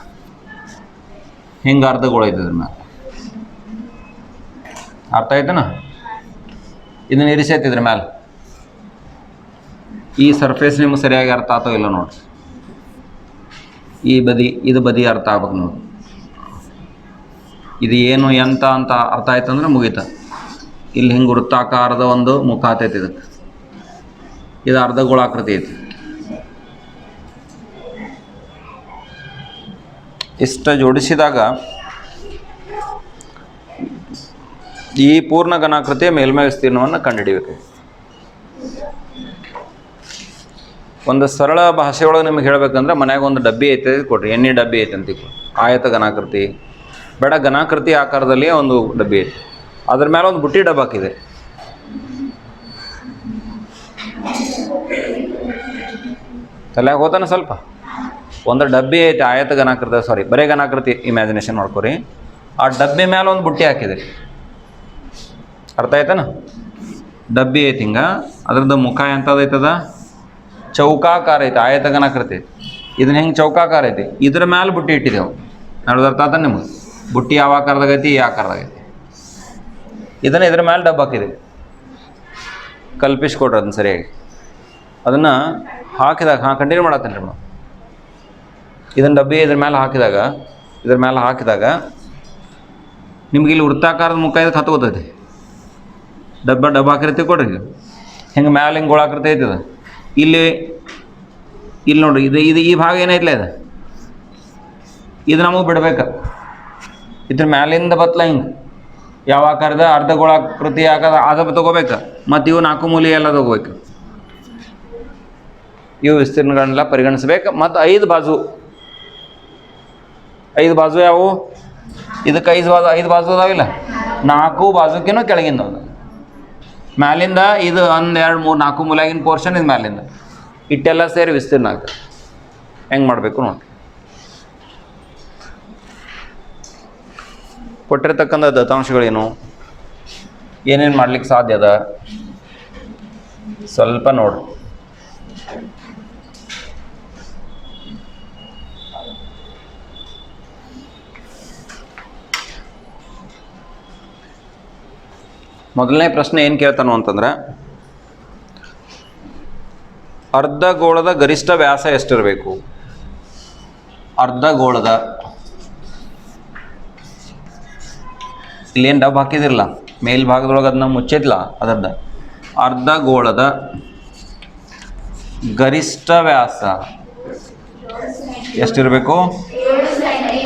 ಹಿಂಗೆ ಅರ್ಧಗೋಳ ಐತದ್ರ ಮ್ಯಾಲೆ, ಅರ್ಥ ಆಯ್ತನ? ಇದನ್ನ ಇರಿಸೈತಿದ್ರ ಮ್ಯಾಲೆ. ಈ ಸರ್ಫೇಸ್ ನಿಮ್ಗೆ ಸರಿಯಾಗಿ ಅರ್ಥ ಆಗ್ತೋ ಇಲ್ಲ ನೋಡಿ. ಈ ಬದಿ ಇದು ಬದಿ ಅರ್ಥ ಆಗ್ಬೇಕು ನೋಡಿ. ಇದು ಏನು ಎಂತ ಅಂತ ಅರ್ಥ ಆಯ್ತಂದ್ರೆ ಮುಗೀತ. ಇಲ್ಲಿ ಹಿಂಗೆ ವೃತ್ತಾಕಾರದ ಒಂದು ಮುಖ ಆತೈತಿ ಇದಕ್ಕೆ. ಇದು ಅರ್ಧಗೋಳಾಕೃತಿ ಐತಿ. ಇಷ್ಟ ಜೋಡಿಸಿದಾಗ ಈ ಪೂರ್ಣ ಘನಾಕೃತಿಯ ಮೇಲ್ಮೈ ವಿಸ್ತೀರ್ಣವನ್ನು ಕಂಡುಹಿಡಿಬೇಕು. ಒಂದು ಸರಳ ಭಾಷೆಯೊಳಗೆ ನಿಮ್ಗೆ ಹೇಳ್ಬೇಕಂದ್ರೆ ಮನ್ಯಾಗ ಒಂದು ಡಬ್ಬಿ ಐತೆ ಕೊಡ್ರಿ, ಎಣ್ಣೆ ಡಬ್ಬಿ ಐತೆ ಅಂತ ಆಯತ ಘನಾಕೃತಿ ಬೇಡ, ಘನಾಕೃತಿ ಆಕಾರದಲ್ಲಿ ಒಂದು ಡಬ್ಬಿ ಐತೆ, ಅದ್ರ ಮೇಲೆ ಒಂದು ಬುಟ್ಟಿ ಡಬ್ಬ ಹಾಕಿದೆ. ತಲೆಯಾಗ ಹೋತಾನೆ ಸ್ವಲ್ಪ. ಒಂದು ಡಬ್ಬಿ ಐತೆ ಆಯತ ಘನಾಕೃತಿ, ಬರೇ ಘನಾಕೃತಿ ಇಮ್ಯಾಜಿನೇಷನ್ ಮಾಡ್ಕೊರಿ. ಆ ಡಬ್ಬಿ ಮೇಲೆ ಒಂದು ಬುಟ್ಟಿ ಹಾಕಿದೆ, ಅರ್ಥ ಆಯ್ತಾನ? ಡಬ್ಬಿ ಐತಿ ಹಿಂಗೆ, ಅದ್ರದ್ದು ಮುಖ ಎಂಥದೈತದ ಚೌಕಾಕಾರ ಐತಿ, ಆಯತ ಘನಾಕೃತಿ ಐತಿ. ಇದನ್ನ ಹೆಂಗೆ ಚೌಕಾಕಾರ ಐತಿ, ಇದ್ರ ಮೇಲೆ ಬುಟ್ಟಿ ಇಟ್ಟಿದ್ದೆವು. ನೋಡೋದು ಅರ್ಥ ಆತ ನಿಮ್ಗೆ? ಬುಟ್ಟಿ ಯಾವ ಆಕಾರದಾಗೈತಿ, ಈ ಆಕಾರದಾಗೈತಿ. ಇದನ್ನು ಇದ್ರ ಮೇಲೆ ಡಬ್ಬ ಹಾಕಿದೆ, ಕಲ್ಪಿಸ್ಕೊಡ್ರಿ ಅದನ್ನ ಸರಿಯಾಗಿ. ಅದನ್ನು ಹಾಕಿದಾಗ ಕಂಟಿನ್ಯೂ ಮಾಡತ್ತೇನೆ ರೀ. ಇದನ್ನು ಡಬ್ಬಿ ಇದ್ರ ಮೇಲೆ ಹಾಕಿದಾಗ ನಿಮ್ಗೆ ಇಲ್ಲಿ ವೃತ್ತಾಕಾರದ ಮುಖ ಇದಕ್ಕೆ ಹತ್ತು ಗೊತ್ತೈತಿ. ಡಬ್ಬ ಹಾಕಿರ್ತೀವಿ ಕೊಡ್ರಿ, ಹಿಂಗೆ ಮ್ಯಾಲೆ ಹಿಂಗೆ ಗೋಳಾಕೃತಿ ಐತದ. ಇಲ್ಲಿ ನೋಡ್ರಿ, ಇದು ಈ ಭಾಗ ಏನೈತಿಲ್ಲ, ಇದು ನಮಗೆ ಬಿಡ್ಬೇಕು. ಇದ್ರ ಮ್ಯಾಲಿಂದ ಬತ್ಲ ಹಿಂಗೆ ಯಾವ ಆಕಾರದ ಅರ್ಧಗೋಳಾಕೃತಿ ಆಕಾರ ಅದು ತೊಗೋಬೇಕು. ಮತ್ತು ಇವು 4 ಮೂಲೆ ಎಲ್ಲ ತೊಗೋಬೇಕು. ಇವು ವಿಸ್ತೀರ್ಣಗಳನ್ನೆಲ್ಲ ಪರಿಗಣಿಸ್ಬೇಕು. ಮತ್ತು 5 ಬಾಜು ಯಾವುವು? ಇದಕ್ಕೆ 5 ಬಾಜು ಅದಾವಿಲ್ಲ, 4 ಬಾಜುಕಿನೂ ಕೆಳಗಿಂದ ಅದ. ಮ್ಯಾಲಿಂದ ಇದು 1 2 3 4 ಮೂಲೆಯಾಗಿನ ಪೋರ್ಷನ್ ಇದು ಮ್ಯಾಲಿಂದ ಇಟ್ಟೆಲ್ಲ ಸೇರಿ ವಿಸ್ತೀರ್ಣ ಆಗ್ತದೆ. ಹೆಂಗೆ ಮಾಡಬೇಕು ನೋಡಿ. ಕೊಟ್ಟಿರ್ತಕ್ಕಂಥ ದತ್ತಾಂಶಗಳೇನು, ಏನೇನು ಮಾಡ್ಲಿಕ್ಕೆ ಸಾಧ್ಯ ಅದ ಸ್ವಲ್ಪ ನೋಡ್ರಿ. ಮೊದಲನೇ ಪ್ರಶ್ನೆ ಏನು ಕೇಳ್ತಾನೋ ಅಂತಂದ್ರೆ, ಅರ್ಧಗೋಳದ ಗರಿಷ್ಠ ವ್ಯಾಸ ಎಷ್ಟಿರಬೇಕು? ಅರ್ಧಗೋಳದ ಇಲ್ಲೇನು ಡಬ್ಬ ಹಾಕಿದಿರಲ್ಲ, ಮೇಲ್ಭಾಗದೊಳಗೆ ಅದನ್ನ ಮುಚ್ಚಿದ್ಲ, ಅದರದ ಅರ್ಧಗೋಳದ ಗರಿಷ್ಠ ವ್ಯಾಸ ಎಷ್ಟಿರಬೇಕು?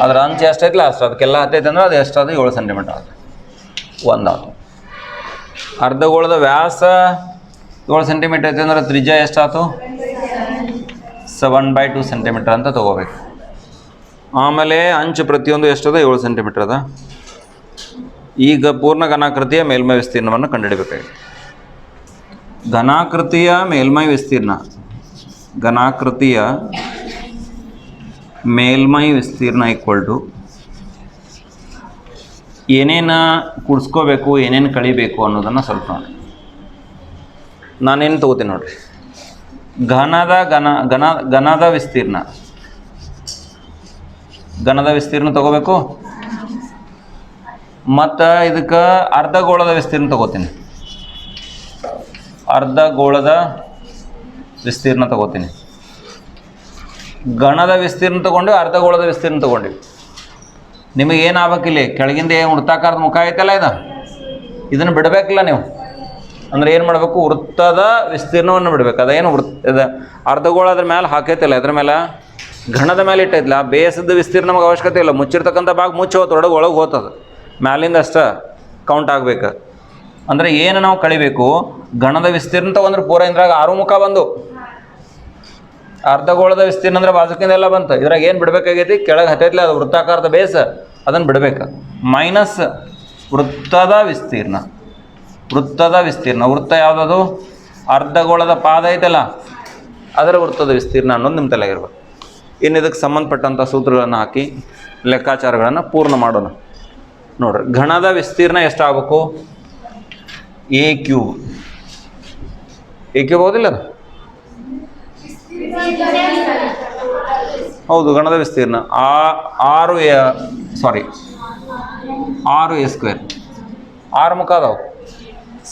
ಅದರ ಅಂಚೆ ಎಷ್ಟೈತಿಲ್ಲ ಅಷ್ಟು, ಅದಕ್ಕೆಲ್ಲ ಹತ್ತೈತೆ ಅಂದ್ರೆ ಅದು ಎಷ್ಟಾದ 7 ಸೆಂಟಿಮೀಟರ್ ಅದು ಒಂದಾತು. ಅರ್ಧಗೋಳದ ವ್ಯಾಸ 7 ಸೆಂಟಿಮೀಟರ್ ಐತೆ ಅಂದ್ರೆ ತ್ರಿಜ್ಯ ಎಷ್ಟಾಯ್ತು? 7/2 ಸೆಂಟಿಮೀಟರ್ ಅಂತ ತೊಗೋಬೇಕು. ಆಮೇಲೆ ಅಂಚು ಪ್ರತಿಯೊಂದು ಎಷ್ಟದ? 7 ಸೆಂಟಿಮೀಟರ್ ಅದ. ಈಗ ಪೂರ್ಣ ಘನಾಕೃತಿಯ ಮೇಲ್ಮೈ ವಿಸ್ತೀರ್ಣವನ್ನು ಕಂಡುಹಿಡಬೇಕಾಗಿದೆ. ಘನಾಕೃತಿಯ ಮೇಲ್ಮೈ ವಿಸ್ತೀರ್ಣ ಈಕ್ವಲ್ ಟು ಏನೇನು ಕೂಡಿಸ್ಕೋಬೇಕು, ಏನೇನು ಕಳಿಬೇಕು ಅನ್ನೋದನ್ನು ಸ್ವಲ್ಪ ನೋಡಿ. ನಾನೇನು ತೊಗೋತೀನಿ ನೋಡ್ರಿ. ಘನದ ವಿಸ್ತೀರ್ಣ ತೊಗೋಬೇಕು. ಮತ್ತು ಇದಕ್ಕೆ ಅರ್ಧಗೋಳದ ವಿಸ್ತೀರ್ಣ ತೊಗೋತೀನಿ. ಘನದ ವಿಸ್ತೀರ್ಣ ತೊಗೊಂಡು ಅರ್ಧಗೋಳದ ವಿಸ್ತೀರ್ಣ ತೊಗೊಂಡಿವಿ. ನಿಮಗೆ ಏನು ಆಗ್ಬೇಕಿಲ್ಲ, ಕೆಳಗಿಂದ ಏನು ವೃತ್ತಾಕಾರದ ಮುಖ ಐತಲ್ಲ, ಇದನ್ನು ಬಿಡಬೇಕಿಲ್ಲ ನೀವು. ಅಂದರೆ ಏನು ಮಾಡಬೇಕು? ವೃತ್ತದ ವಿಸ್ತೀರ್ಣವನ್ನು ಬಿಡಬೇಕು. ಅದೇನು ಅರ್ಧಗೋಳ ಅದ್ರ ಮೇಲೆ ಹಾಕೈತಿಲ್ಲ, ಅದ್ರ ಮೇಲೆ ಘನದ ಮೇಲೆ ಇಟ್ಟೈತಿಲ್ಲ, ಬೇಸದ ವಿಸ್ತೀರ್ಣ ನಮಗೆ ಅವಶ್ಯಕತೆ ಇಲ್ಲ. ಮುಚ್ಚಿರ್ತಕ್ಕಂಥ ಭಾಗ ಮುಚ್ಚಿ ಹೋತು, ಒಳಗೆ ಹೋತದ, ಮ್ಯಾಲಿಂದ ಅಷ್ಟ ಕೌಂಟ್ ಆಗ್ಬೇಕು. ಅಂದರೆ ಏನು ನಾವು ಕಳಿಬೇಕು? ಘನದ ವಿಸ್ತೀರ್ಣ ತಗೊಂಡ್ರೆ ಪೂರ ಇದ್ರಾಗ 6 ಮುಖ ಬಂದು, ಅರ್ಧಗೋಳದ ವಿಸ್ತೀರ್ಣ ಅಂದ್ರೆ ಬಾಜುಕಿಂದ ಎಲ್ಲ ಬಂತು. ಇದ್ರಾಗ ಏನು ಬಿಡಬೇಕಾಗೈತಿ? ಕೆಳಗೆ ಹತ್ತೈತಿಲ್ಲ, ಅದು ವೃತ್ತಾಕಾರದ ಬೇಸ, ಅದನ್ನು ಬಿಡಬೇಕು. ಮೈನಸ್ ವೃತ್ತದ ವಿಸ್ತೀರ್ಣ. ವೃತ್ತ ಯಾವುದದು? ಅರ್ಧಗೋಳದ ಪಾದ ಐತಲ್ಲ, ಅದರ ವೃತ್ತದ ವಿಸ್ತೀರ್ಣ ಅನ್ನೋದು ನಿಮ್ಮ ತಲೆಗಿರ್ಬೇಕು. ಇನ್ನು ಇದಕ್ಕೆ ಸಂಬಂಧಪಟ್ಟಂಥ ಸೂತ್ರಗಳನ್ನು ಹಾಕಿ ಲೆಕ್ಕಾಚಾರಗಳನ್ನು ಪೂರ್ಣ ಮಾಡೋಣ. ನೋಡ್ರಿ, ಘನದ ವಿಸ್ತೀರ್ಣ ಎಷ್ಟಾಗಬೇಕು? ಎ ಕ್ಯೂಬ್ ಹೌದಿಲ್ಲ ಅದು? ಹೌದು, ಘನದ ವಿಸ್ತೀರ್ಣ 6a². 6 ಮುಖ ಅದಾವು,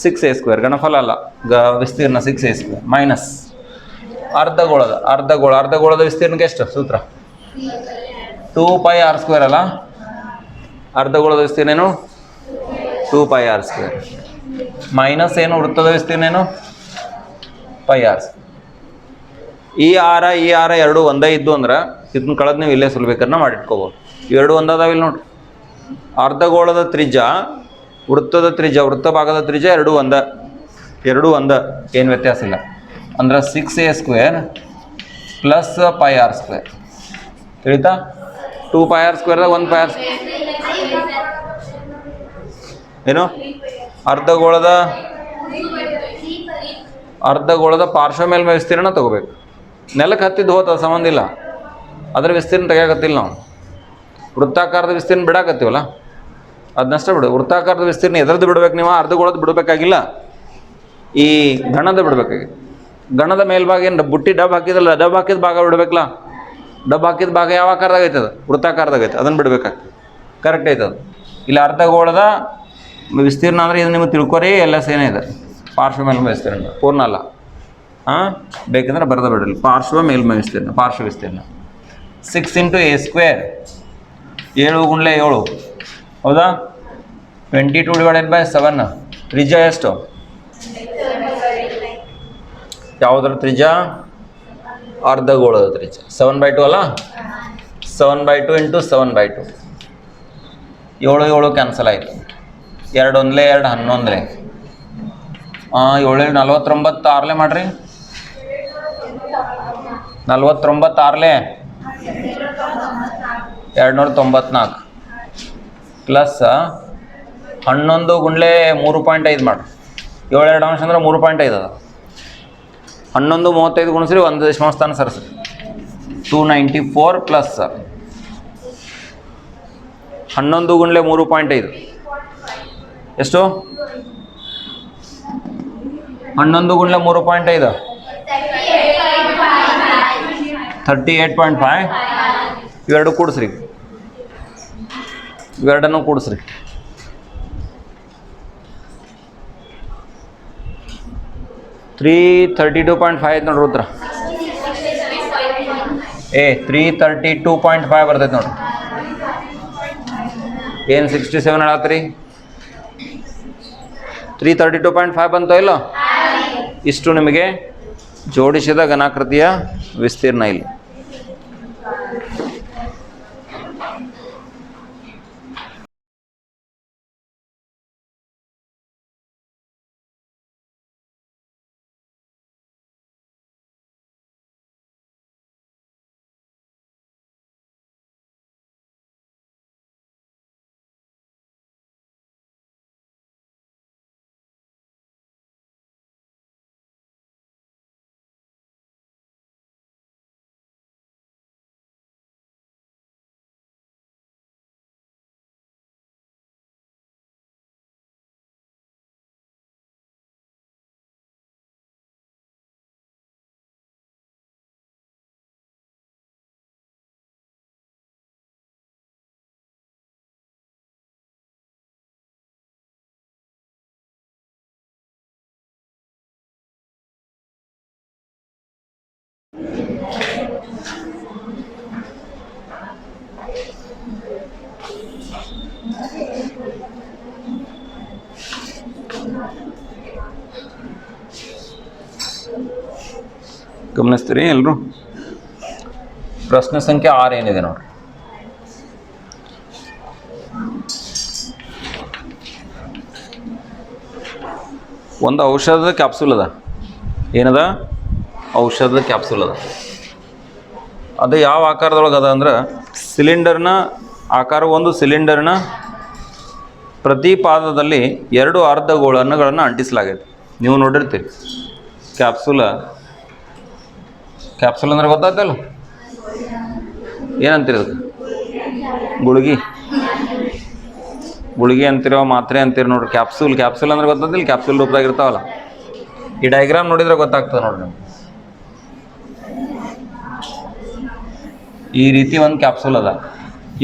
6a². ಘನಫಲ ಅಲ್ಲ, ವಿಸ್ತೀರ್ಣ 6a² ಮೈನಸ್ ಅರ್ಧಗೋಳದ ವಿಸ್ತೀರ್ಣಕ್ಕೆ ಎಷ್ಟು ಸೂತ್ರ? 2πr² ಅಲ್ಲ, ಅರ್ಧಗೋಳದ ವಿಸ್ತೀರ್ಣ ಏನು 2πr². ಮೈನಸ್ ಏನು ವೃತ್ತದ ವಿಸ್ತೀರ್ಣ ಏನು πr². ಈ ಆರ ಎರಡು ಒಂದೇ ಇದ್ದು ಅಂದ್ರೆ ಇದನ್ನ ಕಳೆದು ನೀವು ಇಲ್ಲೇ ಸುಲಭೀಕರಣ ಮಾಡಿಟ್ಕೋಬೋದು. ಇವೆರಡು ಒಂದಾದಾವ ಇಲ್ಲಿ ನೋಡ್ರಿ. ಅರ್ಧಗೋಳದ ತ್ರಿಜ್ಯ ವೃತ್ತದ ತ್ರಿಜ್ಯ ವೃತ್ತ ಭಾಗದ ತ್ರಿಜ್ಯ ಎರಡು ಒಂದ ಏನು ವ್ಯತ್ಯಾಸ ಇಲ್ಲ. ಅಂದ್ರೆ 6a² ಪ್ಲಸ್ πr² ತಿಳಿತಾ. 2πr² 1πr ಏನು ಅರ್ಧಗೋಳದ ಪಾರ್ಶ್ವ ಮೇಲ್ಮೈ ವಿಸ್ತೀರ್ಣ ತಗೋಬೇಕು. ನೆಲಕ್ಕೆ ಹತ್ತಿದ್ದು ಹೋತ ಸಂಬಂಧ ಇಲ್ಲ, ಅದ್ರ ವಿಸ್ತೀರ್ಣ ತೆಗಿಯಾಕತ್ತಿಲ್ಲ ನಾವು. ವೃತ್ತಾಕಾರದ ವಿಸ್ತೀರ್ಣ ಬಿಡಾಕತ್ತೀವಲ್ಲ ಅದನ್ನಷ್ಟೇ ಬಿಡು. ವೃತ್ತಾಕಾರದ ವಿಸ್ತೀರ್ಣ ಎದ್ರದ್ದು ಬಿಡ್ಬೇಕು, ನೀವು ಅರ್ಧಗೋಳದ ಬಿಡಬೇಕಾಗಿಲ್ಲ, ಈ ಗಣದ ಬಿಡ್ಬೇಕಾಗಿ. ಗಣದ ಮೇಲ್ಭಾಗ ಏನು ಬುಟ್ಟಿ ಡಬ್ ಹಾಕಿದಲ್ಲ, ಡಬ್ ಹಾಕಿದ ಭಾಗ ಬಿಡ್ಬೇಕಲ್ಲ. ಡಬ್ ಹಾಕಿದ ಭಾಗ ಯಾವ ಆಕಾರದಾಗ ಐತದ ವೃತ್ತಾಕಾರದಾಗ ಐತೆ, ಅದನ್ನು ಬಿಡ್ಬೇಕಾಗ್ತದೆ. ಕರೆಕ್ಟ್ ಐತದ. ಇಲ್ಲಿ ಅರ್ಧಗೋಳದ ವಿಸ್ತೀರ್ಣ ಅಂದರೆ ಇದು ನಿಮಗೆ ತಿಳ್ಕೊರಿ. ಎಲ್ಲ ಸೇನೆ ಇದೆ ಪಾರ್ಶ್ವ ಮೇಲ್ಮೈ ವಿಸ್ತೀರ್ಣ, ಪೂರ್ಣ ಅಲ್ಲ. ಬೇಕಂದ್ರೆ ಬರೆದ ಬಿಡ್ರಿ. ಪಾರ್ಶ್ವ ಮೇಲ್ಮೈ ವಿಸ್ತೀರ್ಣ, ಪಾರ್ಶ್ವ ವಿಸ್ತೀರ್ಣ 6 × a², 7 × 7 ಹೌದಾ. 22/7. ತ್ರಿಜ್ಯ ಎಷ್ಟು? ಯಾವುದರ ತ್ರಿಜ್ಯ? ಅರ್ಧಗೋಳದ ತ್ರಿಜ್ಯ 7/2 ಅಲ್ಲ. 7/2 × 7/2 7 7 ಕ್ಯಾನ್ಸಲ್ ಆಯಿತು. 2 1 2 11 7 49 6 ಮಾಡ್ರಿ. 49 6 294 ಪ್ಲಸ್ 11 × 3.5 ಮಾಡ್ರಿ. 7 2 ಅಂಶ ಅಂದ್ರೆ 3.5 ಅದ. 11 35 ಗುಣಿಸ್ರಿ, 1 ದಶಮಾಂಶ ಸರಿಸ್ರಿ. 294 ಪ್ಲಸ್ 11 × 3.5 ಎಷ್ಟು? 11 × 3.5 38.5. ಇವೆರಡು ಕೂಡಿಸ್ರಿ, ಇವೆರಡನ್ನು ಕೂಡಿಸ್ರಿ. 332.5 ಐತೆ ನೋಡ್ರಿ ಉತ್ತರ. 332.5 ಬರ್ತೈತೆ ನೋಡ್ರಿ. ಏನು 67 ಹೇಳತ್ರಿ? 332.5 ಬಂತೋ ಇಲ್ಲೋ? ಇಷ್ಟು ನಿಮಗೆ ಜೋಡಿಸಿದ ಘನಾಕೃತಿಯ ವಿಸ್ತೀರ್ಣ ಇಲ್ಲಿ. ಗಮನಿಸ್ತೀರಿ ಎಲ್ಲರೂ? ಪ್ರಶ್ನೆ ಸಂಖ್ಯೆ 6 ಏನಿದೆ ನೋಡ್ರಿ. ಒಂದು ಔಷಧದ ಕ್ಯಾಪ್ಸೂಲ್ ಅದ. ಏನದ? ಔಷಧದ ಕ್ಯಾಪ್ಸೂಲ್ ಅದ. ಅದು ಯಾವ ಆಕಾರದೊಳಗೆ ಅದ ಅಂದ್ರೆ ಸಿಲಿಂಡರ್ನ ಆಕಾರ. ಒಂದು ಸಿಲಿಂಡರ್ನ ಪ್ರತಿ ಪಾದದಲ್ಲಿ 2 ಅರ್ಧಗೋಳಗಳನ್ನು ಅಂಟಿಸಲಾಗಿದೆ. ನೀವು ನೋಡಿರ್ತೀರಿ ಕ್ಯಾಪ್ಸೂಲ್ ಅಂದ್ರೆ ಗೊತ್ತಾಯ್ತಲ್ಲ, ಏನಂತೀರಿ ಅದಕ್ಕೆ? ಗುಳಿಗೆ ಅಂತಿರೋ, ಮಾತ್ರೆ ಅಂತೀರಿ ನೋಡ್ರಿ. ಕ್ಯಾಪ್ಸೂಲ್ ಅಂದ್ರೆ ಗೊತ್ತಾದಿಲ್ಲ, ಕ್ಯಾಪ್ಸೂಲ್ ರೂಪದಾಗ ಇರ್ತಾವಲ್ಲ. ಈ ಡಯಾಗ್ರಾಮ್ ನೋಡಿದ್ರೆ ಗೊತ್ತಾಗ್ತದೆ ನೋಡ್ರಿ ನಿಮ್ಗೆ. ಈ ರೀತಿ ಒಂದು ಕ್ಯಾಪ್ಸೂಲ್ ಅದ.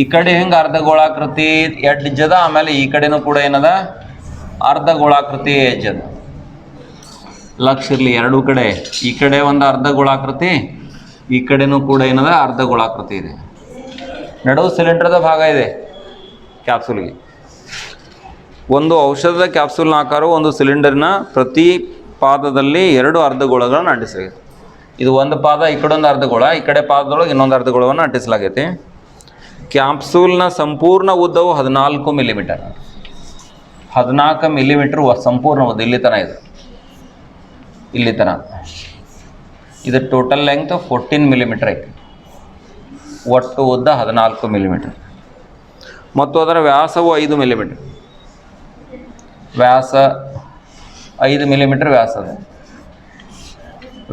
ಈ ಕಡೆ ಹಿಂಗೆ ಅರ್ಧಗೋಳಾಕೃತಿ ಎಡ್ಜ್ ಅದ, ಆಮೇಲೆ ಈ ಕಡೆನೂ ಕೂಡ ಏನದ ಅರ್ಧಗೋಳಾಕೃತಿ ಎಡ್ಜ್ ಅದ. ಲಕ್ಷ ಇರಲಿ, ಎರಡೂ ಕಡೆ. ಈ ಕಡೆ ಒಂದು ಅರ್ಧಗೋಳಾಕೃತಿ, ಈ ಕಡೆನೂ ಕೂಡ ಏನದ ಅರ್ಧಗೋಳಾಕೃತಿ ಇದೆ. ನಡುವು ಸಿಲಿಂಡರ್ದ ಭಾಗ ಇದೆ. ಕ್ಯಾಪ್ಸೂಲ್ಗೆ. ಒಂದು ಔಷಧದ ಕ್ಯಾಪ್ಸೂಲ್ನ ಆಕಾರವು ಒಂದು ಸಿಲಿಂಡರ್ನ ಪ್ರತಿ ಪಾದದಲ್ಲಿ 2 ಅರ್ಧಗೋಳಗಳನ್ನು ಅಂಟಿಸಲಾಗಿದೆ. ಇದು ಒಂದು ಪಾದ, ಈ ಕಡೆ ಒಂದು ಅರ್ಧಗೋಳ, ಈ ಕಡೆ ಪಾದದೊಳಗೆ ಇನ್ನೊಂದು ಅರ್ಧಗೋಳವನ್ನು ಅಂಟಿಸಲಾಗೈತಿ. ಕ್ಯಾಪ್ಸೂಲ್ನ ಸಂಪೂರ್ಣ ಉದ್ದವು 14 ಮಿಲಿಮೀಟರ್. 14 ಮಿಲಿಮೀಟರ್ ಸಂಪೂರ್ಣ ಉದ್ದ, ಇಲ್ಲಿ ತನಕ ಇದೆ, ಇಲ್ಲಿ ತನಕ. ಇದು ಟೋಟಲ್ ಲೆಂತ್ 14 ಮಿಲಿಮೀಟರ್ ಐತಿ. ಒಟ್ಟು ಉದ್ದ 14 ಮಿಲಿಮೀಟರ್ ಮತ್ತು ಅದರ ವ್ಯಾಸವು 5 ಮಿಲಿಮೀಟರ್. ವ್ಯಾಸ 5 ಮಿಲಿಮೀಟರ್ ವ್ಯಾಸ ಅದ.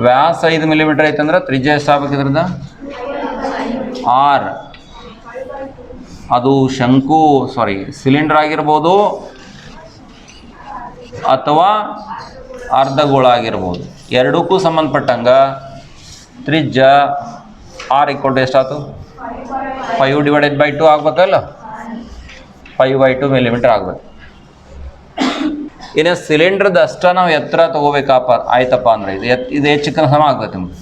ವ್ಯಾಸ 5 ಮಿಲಿಮೀಟರ್ ಐತಂದ್ರೆ ತ್ರಿಜ್ಯ ಎಷ್ಟು ಆಗ್ಬೇಕು ಇದ್ರದ್ದು? ಆರ್. ಅದು ಸಿಲಿಂಡರ್ ಆಗಿರ್ಬೋದು ಅಥವಾ ಅರ್ಧಗೋಳ ಆಗಿರ್ಬೋದು, ಎರಡಕ್ಕೂ ಸಂಬಂಧಪಟ್ಟಂಗ ತ್ರಿಜ್ಯ ಆರ್ = ಎಷ್ಟಾಯ್ತು? 5/2 ಆಗ್ಬೇಕಲ್ಲ, 5/2 ಮಿಲಿಮೀಟರ್ ಆಗ್ಬೇಕು. ಇನ್ನು ಸಿಲಿಂಡ್ರದ್ದು ಅಷ್ಟ ನಾವು ಎತ್ತರ ತೊಗೋಬೇಕಪ್ಪ ಆಯ್ತಪ್ಪ ಅಂದ್ರೆ ಇದು ಹೆಚ್ಚಿನ ಸಮ ಆಗ್ತದೆ ನಿಮ್ಗೆ.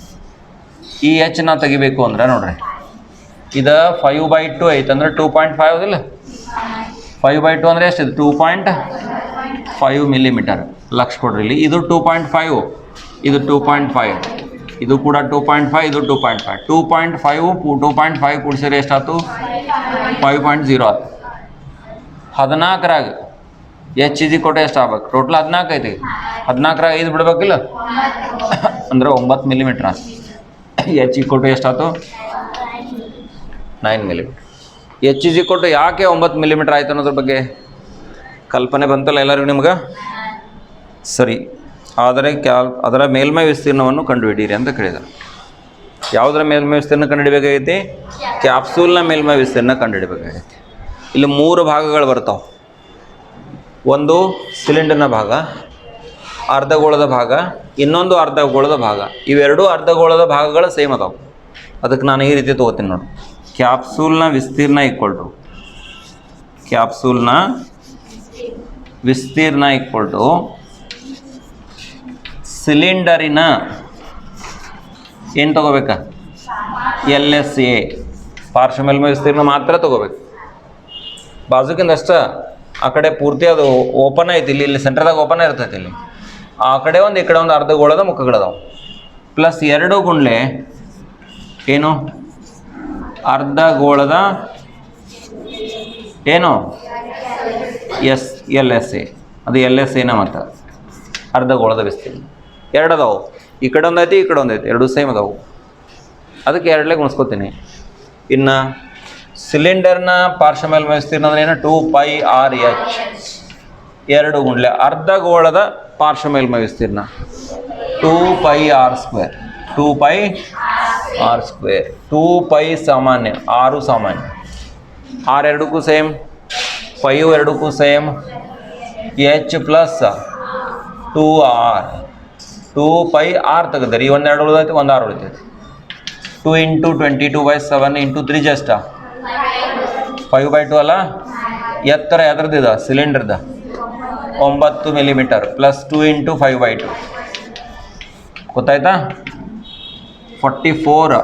ಈ ಹೆಚ್ಚು ನಾವು ತೆಗಿಬೇಕು ಅಂದ್ರೆ ನೋಡ್ರಿ, ಇದು 5/2 ಐತಂದ್ರೆ 2.5 ಇಲ್ಲ. 5/2 ಅಂದರೆ ಎಷ್ಟಿದೆ? 2.5 ಮಿಲಿಮೀಟರ್. ಲಕ್ಷ ಕೊಡ್ರಿ ಇಲ್ಲಿ. ಇದು 2.5, ಇದು 2.5, ಇದು ಕೂಡ 2.5, ಇದು 2.5. 2.5 ಕೂಡಿಸಿದ್ರೆ ಎಷ್ಟಾಯ್ತು? 5.0 ಆಯ್ತು. 14ರಾಗ H ಎಷ್ಟು ಆಗ್ಬೇಕು? ಟೋಟಲ್ 14 ಐತಿ. 14ರಾಗ 5 ಬಿಡ್ಬೇಕಿಲ್ಲ ಅಂದ್ರೆ 9 ಮಿಲಿಮೀಟ್ರ್ ಆಯ್ತು. H ಎಷ್ಟಾಯ್ತು? 9 ಮಿಲಿಮೀಟ್ರ್. H ಯಾಕೆ 9 ಮಿಲಿಮೀಟ್ರ್ ಆಯ್ತು ಅನ್ನೋದ್ರ ಬಗ್ಗೆ ಕಲ್ಪನೆ ಬಂತಲ್ಲ ಎಲ್ಲರಿಗೂ ನಿಮ್ಗೆ? ಸರಿ. ಆದರೆ ಅದರ ಮೇಲ್ಮೈ ವಿಸ್ತೀರ್ಣವನ್ನು ಕಂಡುಹಿಡಿಯಿರಿ ಅಂತ ಕೇಳಿದ್ದಾರೆ. ಯಾವುದರ ಮೇಲ್ಮೈ ವಿಸ್ತೀರ್ಣ ಕಂಡುಹಿಡಿಬೇಕಾಗೈತಿ? ಕ್ಯಾಪ್ಸೂಲ್ನ ಮೇಲ್ಮೈ ವಿಸ್ತೀರ್ಣ ಕಂಡುಹಿಡಿಬೇಕಾಗೈತಿ. ಇಲ್ಲಿ 3 ಭಾಗಗಳು ಬರ್ತಾವೆ. ಒಂದು ಸಿಲಿಂಡರ್ನ ಭಾಗ, ಅರ್ಧಗೋಳದ ಭಾಗ, ಇನ್ನೊಂದು ಅರ್ಧಗೋಳದ ಭಾಗ. ಇವೆರಡೂ ಅರ್ಧಗೋಳದ ಭಾಗಗಳು ಸೇಮ್ ಅದಾವೆ. ಅದಕ್ಕೆ ನಾನು ಈ ರೀತಿ ತೊಗೋತೀನಿ ನೋಡಿ. ಕ್ಯಾಪ್ಸೂಲ್ನ ವಿಸ್ತೀರ್ಣ ಸಿಲಿಂಡರಿನ ಏನು ತೊಗೋಬೇಕಾ? LSA ಪಾರ್ಶ್ವ ಮೇಲ್ಮೈ ವಿಸ್ತೀರ್ಣ ಮಾತ್ರ ತೊಗೋಬೇಕು. ಬಾಜುಕಿಂದ ಅಷ್ಟ ಆ ಕಡೆ ಪೂರ್ತಿ ಅದು ಓಪನ್ ಐತಿ. ಇಲ್ಲಿ ಸೆಂಟ್ರದಾಗ ಓಪನ್ ಇರ್ತೈತಿ. ಇಲ್ಲಿ ಆ ಕಡೆ ಒಂದು, ಈ ಕಡೆ ಒಂದು ಅರ್ಧಗೋಳದ ಮುಖಗಳದಾವೆ. ಪ್ಲಸ್ 2 ಗುಂಡ್ಲೆ ಏನು? ಅರ್ಧಗೋಳದ ಏನು? LSA. ಅದು LSAನ ಮತ್ತು ಅರ್ಧಗೋಳದ ವಿಸ್ತೀರ್ಣ 2 ಅದಾವು. ಈ ಕಡೆ ಒಂದು ಐತಿ, ಈ ಕಡೆ ಒಂದು ಐತಿ, 2 ಸೇಮ್ ಅದಾವು. ಅದಕ್ಕೆ 2 ಗುಣಿಸ್ಕೊತೀನಿ. ಇನ್ನು ಸಿಲಿಂಡರ್ನ ಪಾರ್ಶ್ವ ಮೇಲ್ಮೈ ವಿಸ್ತೀರ್ಣ ಅಂದ್ರೆ ಏನು? 2πRH. 2 ಗುಂಡ್ಲೆ ಅರ್ಧಗೋಳದ ಪಾರ್ಶ್ವ ಮೇಲ್ಮೈ ವಿಸ್ತೀರ್ಣ 2πr². 2π ಸಾಮಾನ್ಯ, 6 ಸಾಮಾನ್ಯ. R ಎರಡಕ್ಕೂ ಸೇಮ್, 5 ಎರಡಕ್ಕೂ same. H plus 2R. 2πr ತೆಗೆದ್ರಿ. ಒಂದು 2 ಉಳಿದೈತಿ, ಒಂದು R ಉಳಿತೈತಿ. 2 × 22/7 × 3 ಜಸ್ಟ್ 5/2 ಅಲ್ಲ. ಎತ್ತರ ಎದ್ರದ್ದು? ಸಿಲಿಂಡರ್ದ 9 ಮಿಲಿಮೀಟರ್ ಪ್ಲಸ್ 2 × 5/2 ಗೊತ್ತಾಯ್ತಾ? 44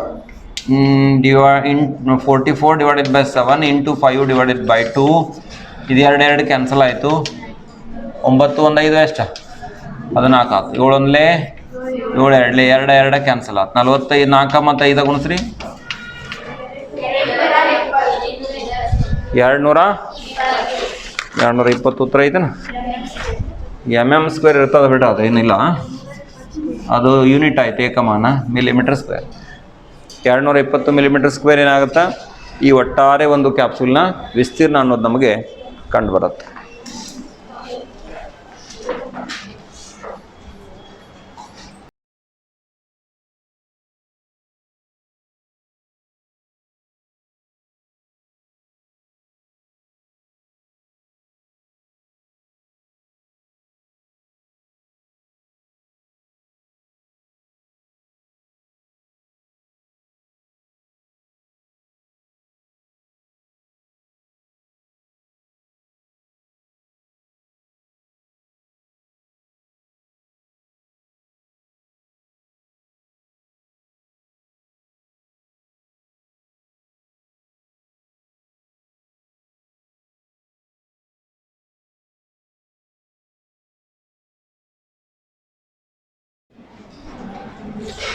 /7 × 5/2. ಇದು 2 ಕ್ಯಾನ್ಸಲ್ ಆಯಿತು. 9 1 5 ಎಷ್ಟು? 14 ಆಯ್ತು. 7 1 7 2 2 ಕ್ಯಾನ್ಸಲ್ ಆಯ್ತು. 45. 4 ಮತ್ತು 5 ಗುಣಿಸ್ರಿ. 220 ಉತ್ತರ ಐತನ? mm² ಇರ್ತದೆ ಬಿಟ್ಟು ಅದು ಏನಿಲ್ಲ, ಅದು ಯೂನಿಟ್ ಆಯ್ತು. ಏಕಮಾನ ಮಿಲಿಮೀಟರ್². 220 ಮಿಲಿಮೀಟರ್² ಏನಾಗುತ್ತಾ? ಈ ಒಟ್ಟಾರೆ ಒಂದು ಕ್ಯಾಪ್ಸೂಲ್ನ ವಿಸ್ತೀರ್ಣ ಅನ್ನೋದು ನಮಗೆ ಕಂಡು ಬರುತ್ತೆ.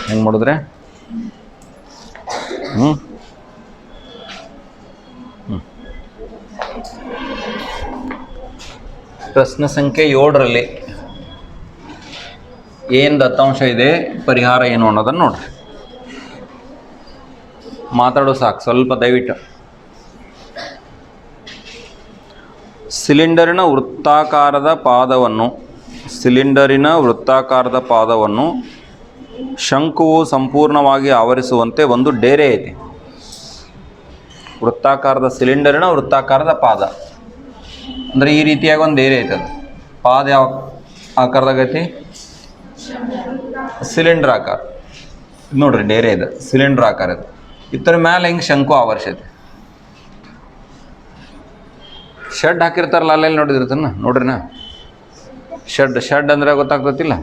ಹೆಂಗೆ ಮಾಡಿದ್ರೆ ಪ್ರಶ್ನೆ ಸಂಖ್ಯೆ 7ರಲ್ಲಿ ಏನು ದತ್ತಾಂಶ ಇದೆ, ಪರಿಹಾರ ಏನು ಅನ್ನೋದನ್ನು ನೋಡ್ರಿ. ಮಾತಾಡೋ ಸಾಕು ಸ್ವಲ್ಪ, ದಯವಿಟ್ಟು. ಸಿಲಿಂಡರಿನ ವೃತ್ತಾಕಾರದ ಪಾದವನ್ನು ಶಂಕುವು ಸಂಪೂರ್ಣವಾಗಿ ಆವರಿಸುವಂತೆ ಒಂದು ಡೇರೆ ಐತಿ. ಸಿಲಿಂಡರಿನ ವೃತ್ತಾಕಾರದ ಪಾದ ಅಂದರೆ ಈ ರೀತಿಯಾಗಿ ಒಂದು ಡೇರೆ ಐತೆ. ಅದು ಪಾದ ಯಾವ ಆಕಾರದಾಗೈತಿ? ಸಿಲಿಂಡರ್ ಆಕಾರ. ನೋಡ್ರಿ, ಡೇರೆ ಇದೆ, ಸಿಲಿಂಡರ್ ಆಕಾರ ಇದೆ. ಇತರ ಮ್ಯಾಲೆ ಹಿಂಗೆ ಶಂಕು ಆವರಿಸೈತಿ. ಶೆಡ್ ಹಾಕಿರ್ತಾರಲ್ಲ, ಅಲ್ಲೆಲ್ಲಿ ನೋಡಿದಿರ್ತಾನ ನೋಡ್ರಿನ. ಶೆಡ್ ಅಂದರೆ ಗೊತ್ತಾಗ್ತತಿಲ್ಲ,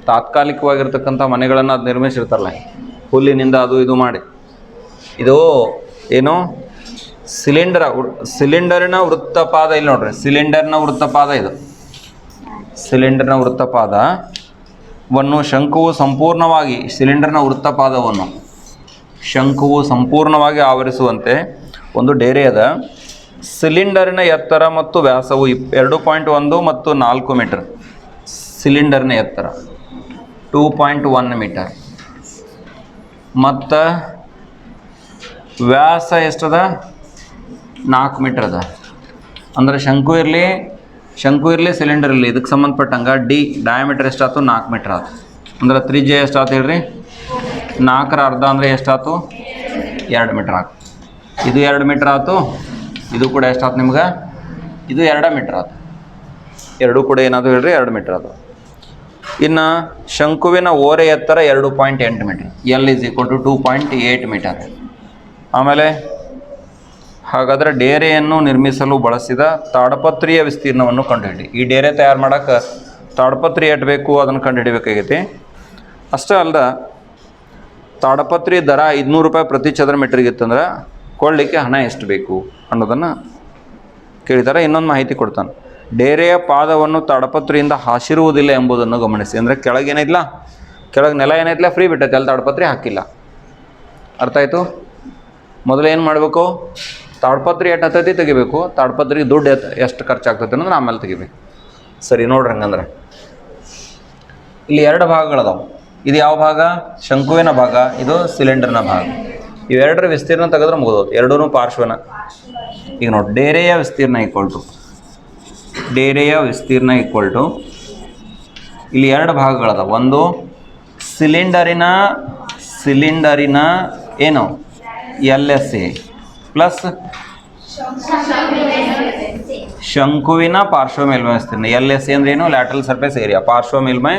ತಾತ್ಕಾಲಿಕವಾಗಿರ್ತಕ್ಕಂಥ ಮನೆಗಳನ್ನು ಅದು ನಿರ್ಮಿಸಿರ್ತಾರಲ್ಲ ಹುಲ್ಲಿನಿಂದ, ಅದು ಇದು ಮಾಡಿ. ಇದು ಏನು ಸಿಲಿಂಡರಿನ ವೃತ್ತಪಾದ. ಇಲ್ಲಿ ನೋಡ್ರಿ, ಸಿಲಿಂಡರ್ನ ವೃತ್ತಪಾದ ಇದು. ಸಿಲಿಂಡರ್ನ ವೃತ್ತಪಾದವನ್ನು ಶಂಕುವು ಸಂಪೂರ್ಣವಾಗಿ, ಸಿಲಿಂಡರ್ನ ವೃತ್ತಪಾದವನ್ನು ಶಂಕುವು ಸಂಪೂರ್ಣವಾಗಿ ಆವರಿಸುವಂತೆ ಒಂದು ಡೇರೆ ಅದ. ಸಿಲಿಂಡರಿನ ಎತ್ತರ ಮತ್ತು ವ್ಯಾಸವು 2.1 ಮತ್ತು 4 ಮೀಟರ್. ಸಿಲಿಂಡರ್ನ ಎತ್ತರ 2.1 ಮೀಟರ್ ಮತ್ತು ವ್ಯಾಸ ಎಷ್ಟದ? 4 ಮೀಟರ್ ಅದ. ಅಂದರೆ ಶಂಕು ಇರಲಿ ಸಿಲಿಂಡರ್ ಇರಲಿ, ಇದಕ್ಕೆ ಸಂಬಂಧಪಟ್ಟಂಗೆ ಡಯಾಮೀಟರ್ ಎಷ್ಟಾಯ್ತು? 4 ಮೀಟರ್ ಆಯ್ತು. ಅಂದ್ರೆ ತ್ರಿಜ್ಯ ಎಷ್ಟಾಯ್ತು ಹೇಳ್ರಿ? 4ರ ಅರ್ಧ ಅಂದರೆ ಎಷ್ಟಾಯ್ತು? 2 ಮೀಟರ್ ಆಯ್ತು. ಇದು 2 ಮೀಟರ್ ಆಯ್ತು. ಇದು ಕೂಡ ಎಷ್ಟಾಯ್ತು ನಿಮ್ಗೆ? ಇದು 2 ಮೀಟರ್ ಆಯ್ತು. ಎರಡೂ ಕೂಡ ಏನಾದ್ರು ಹೇಳ್ರಿ? 2 ಮೀಟರ್ ಆಯ್ತು. ಇನ್ನು ಶಂಕುವಿನ ಓರೆ ಎತ್ತರ 2.8 ಮೀಟರ್. L = 2.8 metre. ಆಮೇಲೆ ಹಾಗಾದರೆ ಡೇರೆಯನ್ನು ನಿರ್ಮಿಸಲು ಬಳಸಿದ ತಾಡಪತ್ರಿಯ ವಿಸ್ತೀರ್ಣವನ್ನು ಕಂಡುಹಿಡಿ. ಈ ಡೇರೆ ತಯಾರು ಮಾಡೋಕ್ಕೆ ತಾಡಪತ್ರಿ ಎಷ್ಟು ಬೇಕು ಅದನ್ನು ಕಂಡುಹಿಡಿಬೇಕಾಗೈತಿ. ಅಷ್ಟೇ ಅಲ್ದ, ತಾಡಪತ್ರಿ ದರ 500 ರೂಪಾಯಿ ಪ್ರತಿ ಚದರ ಮೀಟ್ರಿಗೆ ಇತ್ತಂದ್ರೆ ಕೊಳ್ಳಿಕ್ಕೆ ಹಣ ಎಷ್ಟು ಬೇಕು ಅನ್ನೋದನ್ನು ಕೇಳಿದ್ದಾರೆ. ಇನ್ನೊಂದು ಮಾಹಿತಿ ಕೊಡ್ತಾನೆ. ಡೇರೆಯ ಪಾದವನ್ನು ತಾಡಪತ್ರಿಯಿಂದ ಹಾಸಿರುವುದಿಲ್ಲ ಎಂಬುದನ್ನು ಗಮನಿಸಿ. ಅಂದರೆ ಕೆಳಗೇನಿಲ್ಲ, ಕೆಳಗೆ ನೆಲ ಏನೈತಿಲ್ಲ ಫ್ರೀ ಬಿಟ್ಟೈತೆ, ಅಲ್ಲಿ ತಾಡಪತ್ರಿ ಹಾಕಿಲ್ಲ. ಅರ್ಥ ಆಯಿತು? ಮೊದಲು ಏನು ಮಾಡಬೇಕು? ತಾಡ್ಪತ್ರಿ ಎಷ್ಟು ಹತ್ತೈತಿ ತೆಗಿಬೇಕು. ತಾಡ್ಪತ್ರಿಗೆ ದುಡ್ಡು ಎಷ್ಟು ಖರ್ಚಾಗ್ತೈತೆ ಅನ್ನೋದು ಆಮೇಲೆ ತೆಗಿಬೇಕು. ಸರಿ, ನೋಡ್ರಿ. ಹಂಗಂದ್ರೆ ಇಲ್ಲಿ 2 ಭಾಗಗಳದಾವೆ. ಇದು ಯಾವ ಭಾಗ? ಶಂಕುವಿನ ಭಾಗ. ಇದು ಸಿಲಿಂಡರ್ನ ಭಾಗ. ಇವೆರಡರ ವಿಸ್ತೀರ್ಣ ತೆಗೆದ್ರೆ ಮುಗಿದೋದು. ಎರಡೂ ಪಾರ್ಶ್ವನ. ಈಗ ನೋಡಿ, ಡೇರೆಯ ವಿಸ್ತೀರ್ಣ ಈಕ್ವಲ್ ಟು ಇಲ್ಲಿ 2 ಭಾಗಗಳದಾವೆ. ಒಂದು ಸಿಲಿಂಡರಿನ ಏನು LSA ಪ್ಲಸ್ ಶಂಕುವಿನ ಪಾರ್ಶ್ವ ಮೇಲ್ಮೈ ವಿಸ್ತೀರ್ಣ. LSA ಅಂದ್ರೆ ಏನು? ಲ್ಯಾಟರಲ್ ಸರ್ಫೇಸ್ ಏರಿಯಾ, ಪಾರ್ಶ್ವ ಮೇಲ್ಮೈ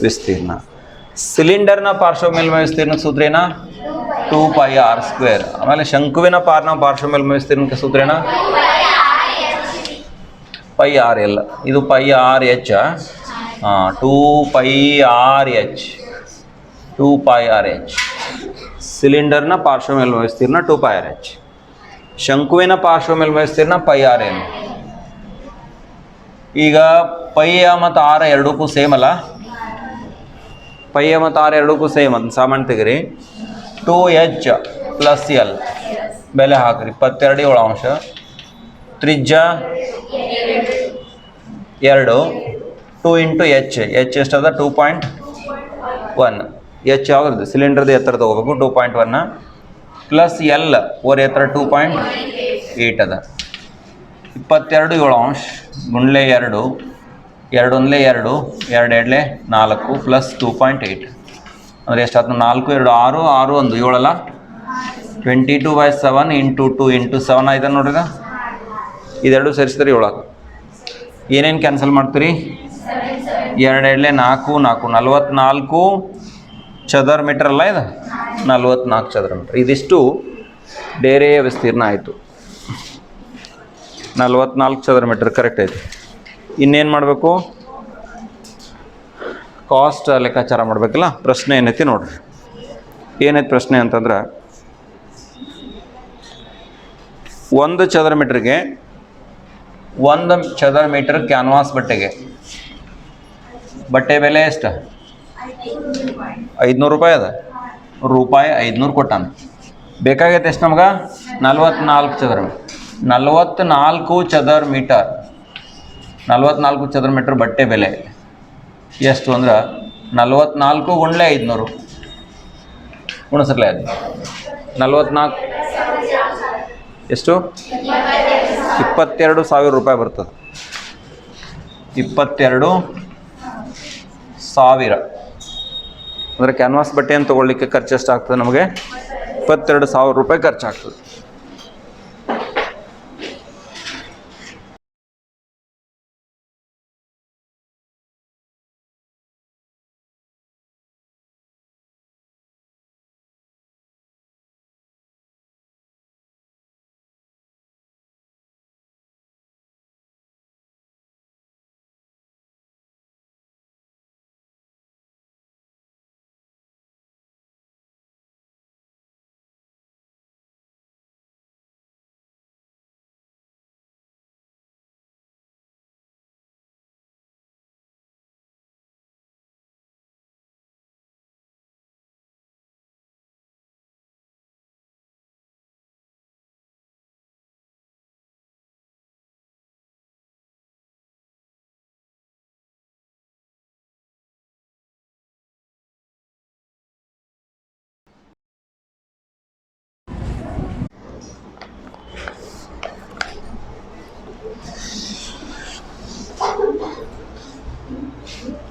ವಿಸ್ತೀರ್ಣ. ಸಿಲಿಂಡರ್ನ ಪಾರ್ಶ್ವ ಮೇಲ್ಮೈ ವಿಸ್ತೀರ್ಣ ಸೂತ್ರ ಏನ? 2πr². ಆಮೇಲೆ ಶಂಕುವಿನ ಪಾರ್ಶ್ವ ಮೇಲ್ಮೈ ವಿಸ್ತೀರ್ಣಕ್ಕೆ ಸೂತ್ರ ಏನ? πrl. ಇದು πrh. 2πrh. ಸಿಲಿಂಡರ್ನ ಪಾರ್ಶ್ವ ಮೇಲ್ಮೈ ವಿಸ್ತೀರ್ಣ 2πrh. ಶಂಕುವಿನ ಪಾರ್ಶ್ವ ಮೇಲ್ಮೈ ವಿಸ್ತೀರ್ಣ πrl. ಈಗ π ಮತ್ತು r ಎರಡಕ್ಕೂ ಸೇಮ್ ಅಲ್ಲ? π ಮತ್ತು r ಎರಡಕ್ಕೂ ಸೇಮ್ ಅಂತ ಸಾಮಾನ್ಯ ತೆಗಿರಿ. 2h + l ಬೆಲೆ ಹಾಕ್ರಿ. 22 ತ್ರಿಜ್ಯ 2 2 × h. h ಎಷ್ಟದ? 2.1. h ಯಾವ್ದು? ಸಿಲಿಂಡರ್ದು ಎತ್ತರ ತಗೋಬೇಕು 2.1 ಪ್ಲಸ್ l ಓರ್ ಎತ್ತರ 2.8 ಅದ. 22 ಗುಂಡ್ಲೆ 2 2 1 2 2 2 4 ಪ್ಲಸ್ 2.8 ಅಂದರೆ ಎಷ್ಟಾಯ್ತು? 4 2 6 6 1 7 ಅಲ್ಲ? 22/7 × 2 × 7 ಆಯ್ತು ನೋಡ್ರಿ. ಇದೆರಡು ಸೇರಿಸಿದ್ರೆ 7 ಆಯ್ತು. ಏನೇನು ಕ್ಯಾನ್ಸಲ್ ಮಾಡ್ತೀರಿ? 2 2 4 4 44 ಚದರ ಮೀಟರ್ ಅಲ್ಲ ಇದು? 44 ಚದರ ಮೀಟರ್. ಇದಿಷ್ಟು ಡೇರೆಯ ವಿಸ್ತೀರ್ಣ ಆಯಿತು. 44 ಚದರ ಮೀಟರ್ ಕರೆಕ್ಟ್ ಆಯಿತು. ಇನ್ನೇನು ಮಾಡಬೇಕು? ಕಾಸ್ಟ್ ಲೆಕ್ಕಾಚಾರ ಮಾಡಬೇಕಲ್ಲ. ಪ್ರಶ್ನೆ ಏನೈತಿ ನೋಡ್ರಿ. ಏನೈತಿ ಪ್ರಶ್ನೆ ಅಂತಂದ್ರೆ, 1 ಚದರ ಮೀಟ್ರಿಗೆ 1 ಚದರ ಮೀಟರ್ ಕ್ಯಾನ್ವಾಸ್ ಬಟ್ಟೆ ಬೆಲೆ ಎಷ್ಟು? 500 ರೂಪಾಯಿ ಅದ, ರೂಪಾಯಿ 500 ಕೊಟ್ಟಾನ. ಬೇಕಾಗೈತೆ ಎಷ್ಟು ನಮ್ಗೆ? 44 ಚದರ ಮೀಟರ್. 44 ಚದರ ಮೀಟರ್, 44 ಚದರ ಮೀಟರ್ ಬಟ್ಟೆ ಬೆಲೆ ಎಷ್ಟು ಅಂದ್ರೆ 44 ಗುಂಡ್ಲೆ 500 ಗುಣಸರ್ಲೆ ಅದು 44 ಎಷ್ಟು? 22,000 ರೂಪಾಯಿ ಬರ್ತದೆ. 22,000 ಅಂದರೆ ಕ್ಯಾನ್ವಾಸ್ ಬಟ್ಟೆಯನ್ನು ತೊಗೊಳ್ಲಿಕ್ಕೆ ಖರ್ಚು ಎಷ್ಟಾಗ್ತದೆ ನಮಗೆ? 22,000 ರೂಪಾಯಿ ಖರ್ಚಾಗ್ತದೆ.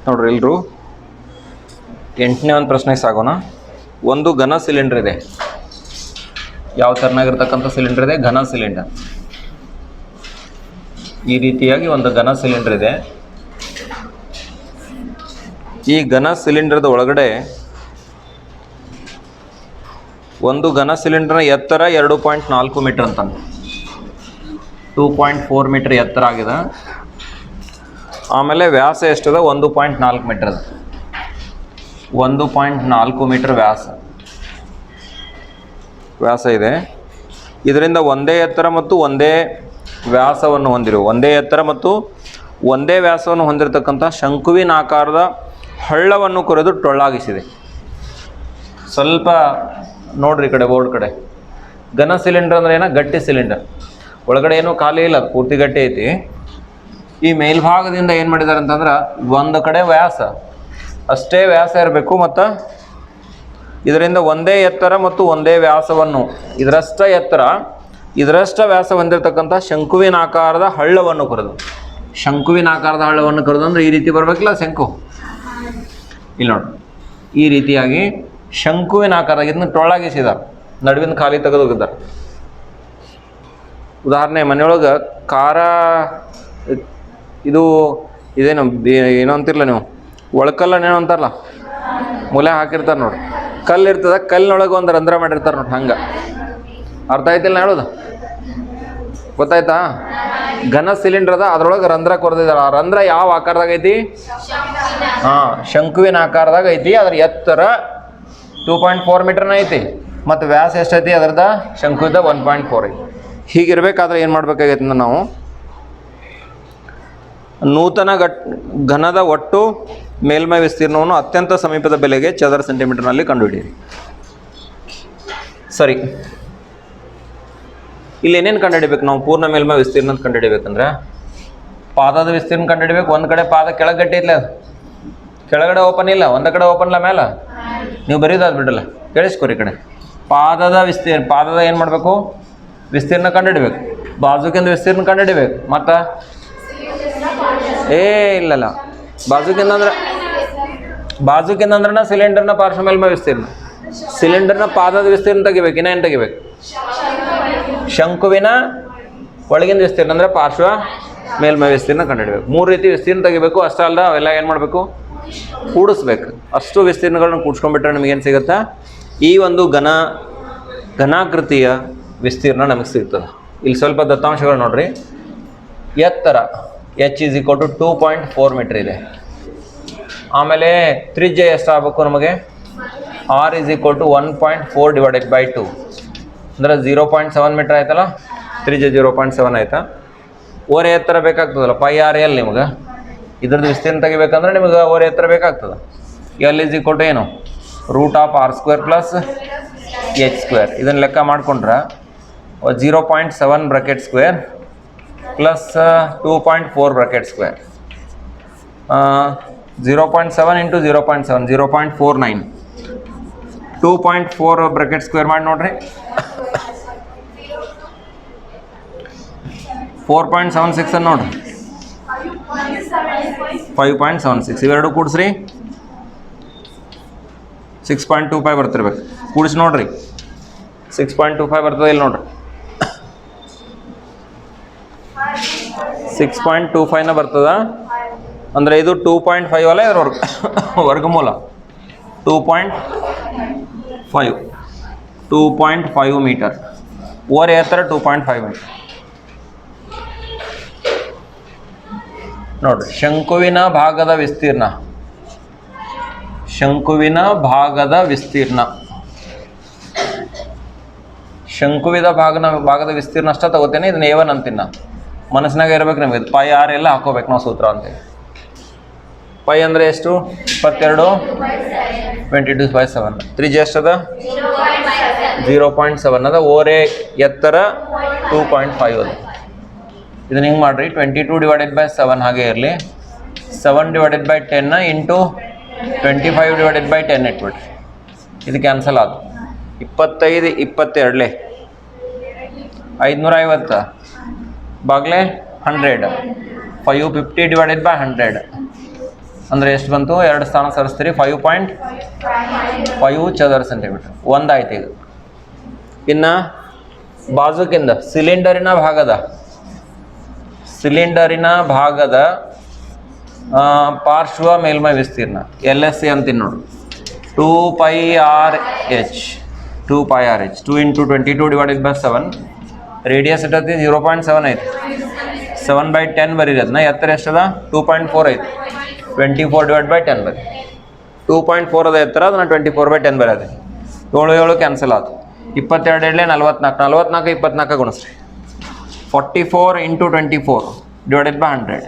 ನೋಡ್ರಿ ಎಲ್ರು 8ನೇ ಒಂದು ಪ್ರಶ್ನೆಗೆ ಸಾಗೋಣ. ಒಂದು ಘನ ಸಿಲಿಂಡರ್ ಇದೆ. ಯಾವ ಥರನಾಗಿರ್ತಕ್ಕಂಥ ಸಿಲಿಂಡರ್ ಇದೆ? ಘನ ಸಿಲಿಂಡರ್. ಈ ರೀತಿಯಾಗಿ ಒಂದು ಘನ ಸಿಲಿಂಡರ್ ಇದೆ. ಈ ಘನ ಸಿಲಿಂಡರ್ದ ಒಳಗಡೆ ಒಂದು ಘನ ಸಿಲಿಂಡರ್ನ ಎತ್ತರ 2.4 ಮೀಟರ್ ಅಂತಾನೆ. 2.4 ಮೀಟರ್ ಎತ್ತರ ಆಗಿದೆ. ಆಮೇಲೆ ವ್ಯಾಸ ಎಷ್ಟದ? 1.4 ಮೀಟರ್ ಅದ. 1.4 ಮೀಟರ್ ವ್ಯಾಸ ಇದೆ. ಇದರಿಂದ ಒಂದೇ ಎತ್ತರ ಮತ್ತು ಒಂದೇ ವ್ಯಾಸವನ್ನು ಹೊಂದಿರತಕ್ಕಂಥ ಶಂಕುವಿನ ಆಕಾರದ ಹಳ್ಳವನ್ನು ಕೊರೆದು ಟೊಳ್ಳಾಗಿಸಿದೆ. ಸ್ವಲ್ಪ ನೋಡ್ರಿ ಈ ಕಡೆ ಬೋರ್ಡ್ ಕಡೆ. ಘನ ಸಿಲಿಂಡರ್ ಅಂದ್ರೆ ಏನ? ಗಟ್ಟಿ ಸಿಲಿಂಡರ್. ಒಳಗಡೆ ಏನೂ ಖಾಲಿ ಇಲ್ಲ, ಅದು ಪೂರ್ತಿ ಗಟ್ಟಿ ಐತಿ. ಈ ಮೇಲ್ಭಾಗದಿಂದ ಏನು ಮಾಡಿದ್ದಾರೆ ಅಂತಂದ್ರೆ ಒಂದು ಕಡೆ ವ್ಯಾಸ ಅಷ್ಟೇ ವ್ಯಾಸ ಇರಬೇಕು, ಮತ್ತು ಇದರಿಂದ ಒಂದೇ ಎತ್ತರ ಮತ್ತು ಒಂದೇ ವ್ಯಾಸವನ್ನು ಇದರಷ್ಟ ಎತ್ತರ ಇದರಷ್ಟ ವ್ಯಾಸ ಹೊಂದಿರತಕ್ಕಂಥ ಶಂಕುವಿನ ಆಕಾರದ ಹಳ್ಳವನ್ನು ಕೊರೆದು. ಶಂಕುವಿನ ಆಕಾರದ ಹಳ್ಳವನ್ನು ಕೊರೆದು ಅಂದರೆ ಈ ರೀತಿ ಬರಬೇಕಿಲ್ಲ ಶಂಕು. ಇಲ್ಲಿ ನೋಡಿ, ಈ ರೀತಿಯಾಗಿ ಶಂಕುವಿನ ಆಕಾರ ಇದನ್ನ ಟೊಳ್ಳಾಗಿಸಿದ್ದಾರೆ, ನಡುವಿನ ಖಾಲಿ ತೆಗೆದು ಹೋಗಿದ್ದಾರೆ. ಉದಾಹರಣೆ, ಮನೆಯೊಳಗೆ ಖಾರ ಇದೇನು ಏನೋ ಅಂತಿರಲ್ಲ ನೀವು, ಒಳಕಲ್ಲನೇನೋ ಅಂತಾರಲ್ಲ, ಮೂಲೆ ಹಾಕಿರ್ತಾರೆ ನೋಡಿ. ಕಲ್ಲು ಇರ್ತದೆ, ಕಲ್ಲಿನೊಳಗೆ ಒಂದು ರಂಧ್ರ ಮಾಡಿರ್ತಾರೆ ನೋಡಿ. ಹಂಗೆ ಅರ್ಥ ಆಯ್ತಿಲ್ಲ ನಾ ಹೇಳೋದು? ಗೊತ್ತಾಯ್ತಾ? ಘನ ಸಿಲಿಂಡರ್ ಅದ, ಅದರೊಳಗೆ ರಂಧ್ರ ಕೊರೆದಿದ್ದಾರೆ. ಆ ರಂಧ್ರ ಯಾವ ಆಕಾರದಾಗ ಐತಿ? ಶಂಕುವಿನ ಆಕಾರದಾಗ ಐತಿ. ಅದ್ರ ಎತ್ತರ 2.4 ಮೀಟರ್ನ ಐತಿ, ಮತ್ತು ವ್ಯಾಸ ಎಷ್ಟೈತಿ ಅದ್ರದ? ಶಂಕುವಿದ 1.4 ಐತಿ. ಹೀಗಿರ್ಬೇಕಾದ್ರೆ ಏನು ಮಾಡ್ಬೇಕಾಗೈತಿ ಅಂದ್ರೆ ನಾವು ನೂತನ ಘನದ ಒಟ್ಟು ಮೇಲ್ಮೈ ವಿಸ್ತೀರ್ಣವನ್ನು ಅತ್ಯಂತ ಸಮೀಪದ ಬೆಲೆಗೆ ಚದರ ಸೆಂಟಿಮೀಟರ್ನಲ್ಲಿ ಕಂಡುಹಿಡಿಯಿರಿ. ಸರಿ, ಇಲ್ಲಿ ಏನೇನು ಕಂಡುಹಿಡಿಬೇಕು ನಾವು? ಪೂರ್ಣ ಮೇಲ್ಮೈ ವಿಸ್ತೀರ್ಣ ಕಂಡುಹಿಡಿಬೇಕಂದ್ರೆ ಪಾದದ ವಿಸ್ತೀರ್ಣ ಕಂಡುಹಿಡಿಬೇಕು. ಒಂದು ಕಡೆ ಪಾದ ಕೆಳಗೆ ಗಟ್ಟಿ ಐತ್ಲ, ಅದು ಕೆಳಗಡೆ ಓಪನ್ ಇಲ್ಲ, ಒಂದು ಕಡೆ ಓಪನ್ ಇಲ್ಲ, ಮೇಲೆ ನೀವು ಬರೀದಾದ್ ಬಿಡಲ್ಲ. ಕೇಳಿಸ್ಕೊರಿ ಈ ಕಡೆ. ಪಾದದ ಏನು ಮಾಡಬೇಕು? ವಿಸ್ತೀರ್ಣ ಕಂಡುಹಿಡಿಬೇಕು. ಬಾಜುಕಿಂದ ವಿಸ್ತೀರ್ಣ ಕಂಡುಹಿಡಿಬೇಕು. ಮತ್ತು ಇಲ್ಲಲ್ಲ, ಬಾಜುಕಿಂದ ಅಂದ್ರೆ ಸಿಲಿಂಡರ್ನ ಪಾರ್ಶ್ವ ಮೇಲ್ಮೈ ವಿಸ್ತೀರ್ಣ. ಸಿಲಿಂಡರ್ನ ಪಾದದ ವಿಸ್ತೀರ್ಣ ತೆಗಿಬೇಕು. ಇನ್ನೇನು ತೆಗಿಬೇಕು? ಶಂಕುವಿನ ಒಳಗಿನ ವಿಸ್ತೀರ್ಣ ಅಂದರೆ ಪಾರ್ಶ್ವ ಮೇಲ್ಮೈ ವಿಸ್ತೀರ್ಣ ಕಂಡುಹಿಡಬೇಕು. 3 ರೀತಿ ವಿಸ್ತೀರ್ಣ ತೆಗಿಬೇಕು. ಅಷ್ಟೇ ಅಲ್ಲ, ಅವೆಲ್ಲ ಏನು ಮಾಡಬೇಕು? ಕೂಡಿಸ್ಬೇಕು. ಅಷ್ಟು ವಿಸ್ತೀರ್ಣಗಳನ್ನ ಕೂಡ್ಸ್ಕೊಂಡ್ಬಿಟ್ರೆ ನಮಗೇನು ಸಿಗುತ್ತಾ? ಈ ಒಂದು ಘನಾಕೃತಿಯ ವಿಸ್ತೀರ್ಣ ನಮಗೆ ಸಿಗ್ತದೆ. ಇಲ್ಲಿ ಸ್ವಲ್ಪ ದತ್ತಾಂಶಗಳು ನೋಡ್ರಿ. ಎತ್ತರ h = 2.4 ಮೀಟರ್ ಇದೆ. ಆಮೇಲೆ ತ್ರಿಜ್ಯ ಎಷ್ಟಾಗಬೇಕು ನಮಗೆ? r = 1.4 / 2 ಅಂದರೆ 0.7 ಮೀಟರ್ ಆಯ್ತಲ್ಲ. ತ್ರಿಜ್ಯ 0.7 ಆಯ್ತಾ? ಓರೆ ಎತ್ತರ ಬೇಕಾಗ್ತದಲ್ಲ, πr/l. ನಿಮಗೆ ಇದ್ರದ್ದು ವಿಸ್ತೀರ್ಣ ತೆಗಿಬೇಕಂದ್ರೆ ನಿಮಗೆ ಓರೆ ಎತ್ತರ ಬೇಕಾಗ್ತದೆ. l = ಏನು? Root of r square plus h square. ಇದನ್ನು ಲೆಕ್ಕ ಮಾಡಿಕೊಂಡ್ರೆ 0.7 bracket square plus 2.4 bracket square. 0.7 into 0.7 0.49. 2.4 bracket square ಮಾಡಿ ನೋಡ್ರಿ. 4.76 ಅನ್ನು ನೋಡ್ರಿ. 5.76 ಇವೆರಡು ಕೂಡಿಸ್ರಿ 6.25 ಬರ್ತಿರ್ಬೇಕು. ಕೂಡಿಸಿ ನೋಡ್ರಿ 6.25 ಬರ್ತದೆ ಇಲ್ಲಿ ನೋಡ್ರಿ. 6.25ನ ಬರ್ತದ ಅಂದರೆ ಇದು 2.5 ಅಲ್ಲ ಇದ್ರ ವರ್ಗಮೂಲ 2.5 ಮೀಟರ್. ಓವರ್ ಎತ್ತರ 2.5 ಮೀಟರ್. ನೋಡ್ರಿ ಶಂಕುವಿನ ಭಾಗದ ವಿಸ್ತೀರ್ಣ, ಶಂಕುವಿನ ಭಾಗದ ವಿಸ್ತೀರ್ಣ, ಶಂಕುವಿದ ಭಾಗದ ವಿಸ್ತೀರ್ಣ ಅಷ್ಟ ತಗೋತೇನೆ. ಇದನ್ನ A1 ಅಂತೀನಿ. ಮನಸ್ಸಿನಾಗ ಇರ್ಬೇಕು ನಮಗೆ. ಪೈ ಆರ್ ಎಲ್ಲ ಹಾಕೋಬೇಕು ನಾವು ಸೂತ್ರ ಅಂತೇಳಿ. ಪೈ ಅಂದರೆ ಎಷ್ಟು? 22 22/7. ತ್ರಿಜ್ಯ ಎಷ್ಟದ? 0.7 ಅದ. ಓರೆ ಎತ್ತರ 2.5 ಅದ. ಇದನ್ನ ಹಿಂಗೆ ಮಾಡಿರಿ 22/7 ಹಾಗೆ ಇರಲಿ. 7/10 ಇಂಟು 25/10 ಇಟ್ಬಿಟ್ರಿ. ಇದು ಕ್ಯಾನ್ಸಲ್ ಆದ. 25 22 550 ಬಾಗ್ಲೆ 100 550/100 ಅಂದರೆ ಎಷ್ಟು ಬಂತು? 2 ಸ್ಥಾನ ಸರಿಸ್ತೀರಿ 5.5 ಚದರ ಸೆಂಟಿಮೀಟರ್. ಒಂದಾಯ್ತು ಇದು. ಇನ್ನು ಬಾಜುಕಿಂದ ಸಿಲಿಂಡರಿನ ಭಾಗದ ಪಾರ್ಶ್ವ ಮೇಲ್ಮೈ ವಿಸ್ತೀರ್ಣ LSC ಅಂತೀನಿ ನೋಡು. 2πRh 2 into 22/7. ರೇಡಿಯಸ್ ಇಟ್ಟತಿ 0.7 ಐತಿ. 7/10 ಬರೀರಿ. ಅದನ್ನ ಎತ್ತರ ಎಷ್ಟದ? 2.4 ಐತಿ. 24/10 ಬರೀ. 2.4 ಅದ ಎತ್ತರ, ಅದನ್ನ 24/10 ಬರೋದು. 7 ಕ್ಯಾನ್ಸಲ್ ಆಯ್ತು. 22 44 44 24 ಗುಣಿಸ್ರಿ. 44 ಇಂಟು 24/100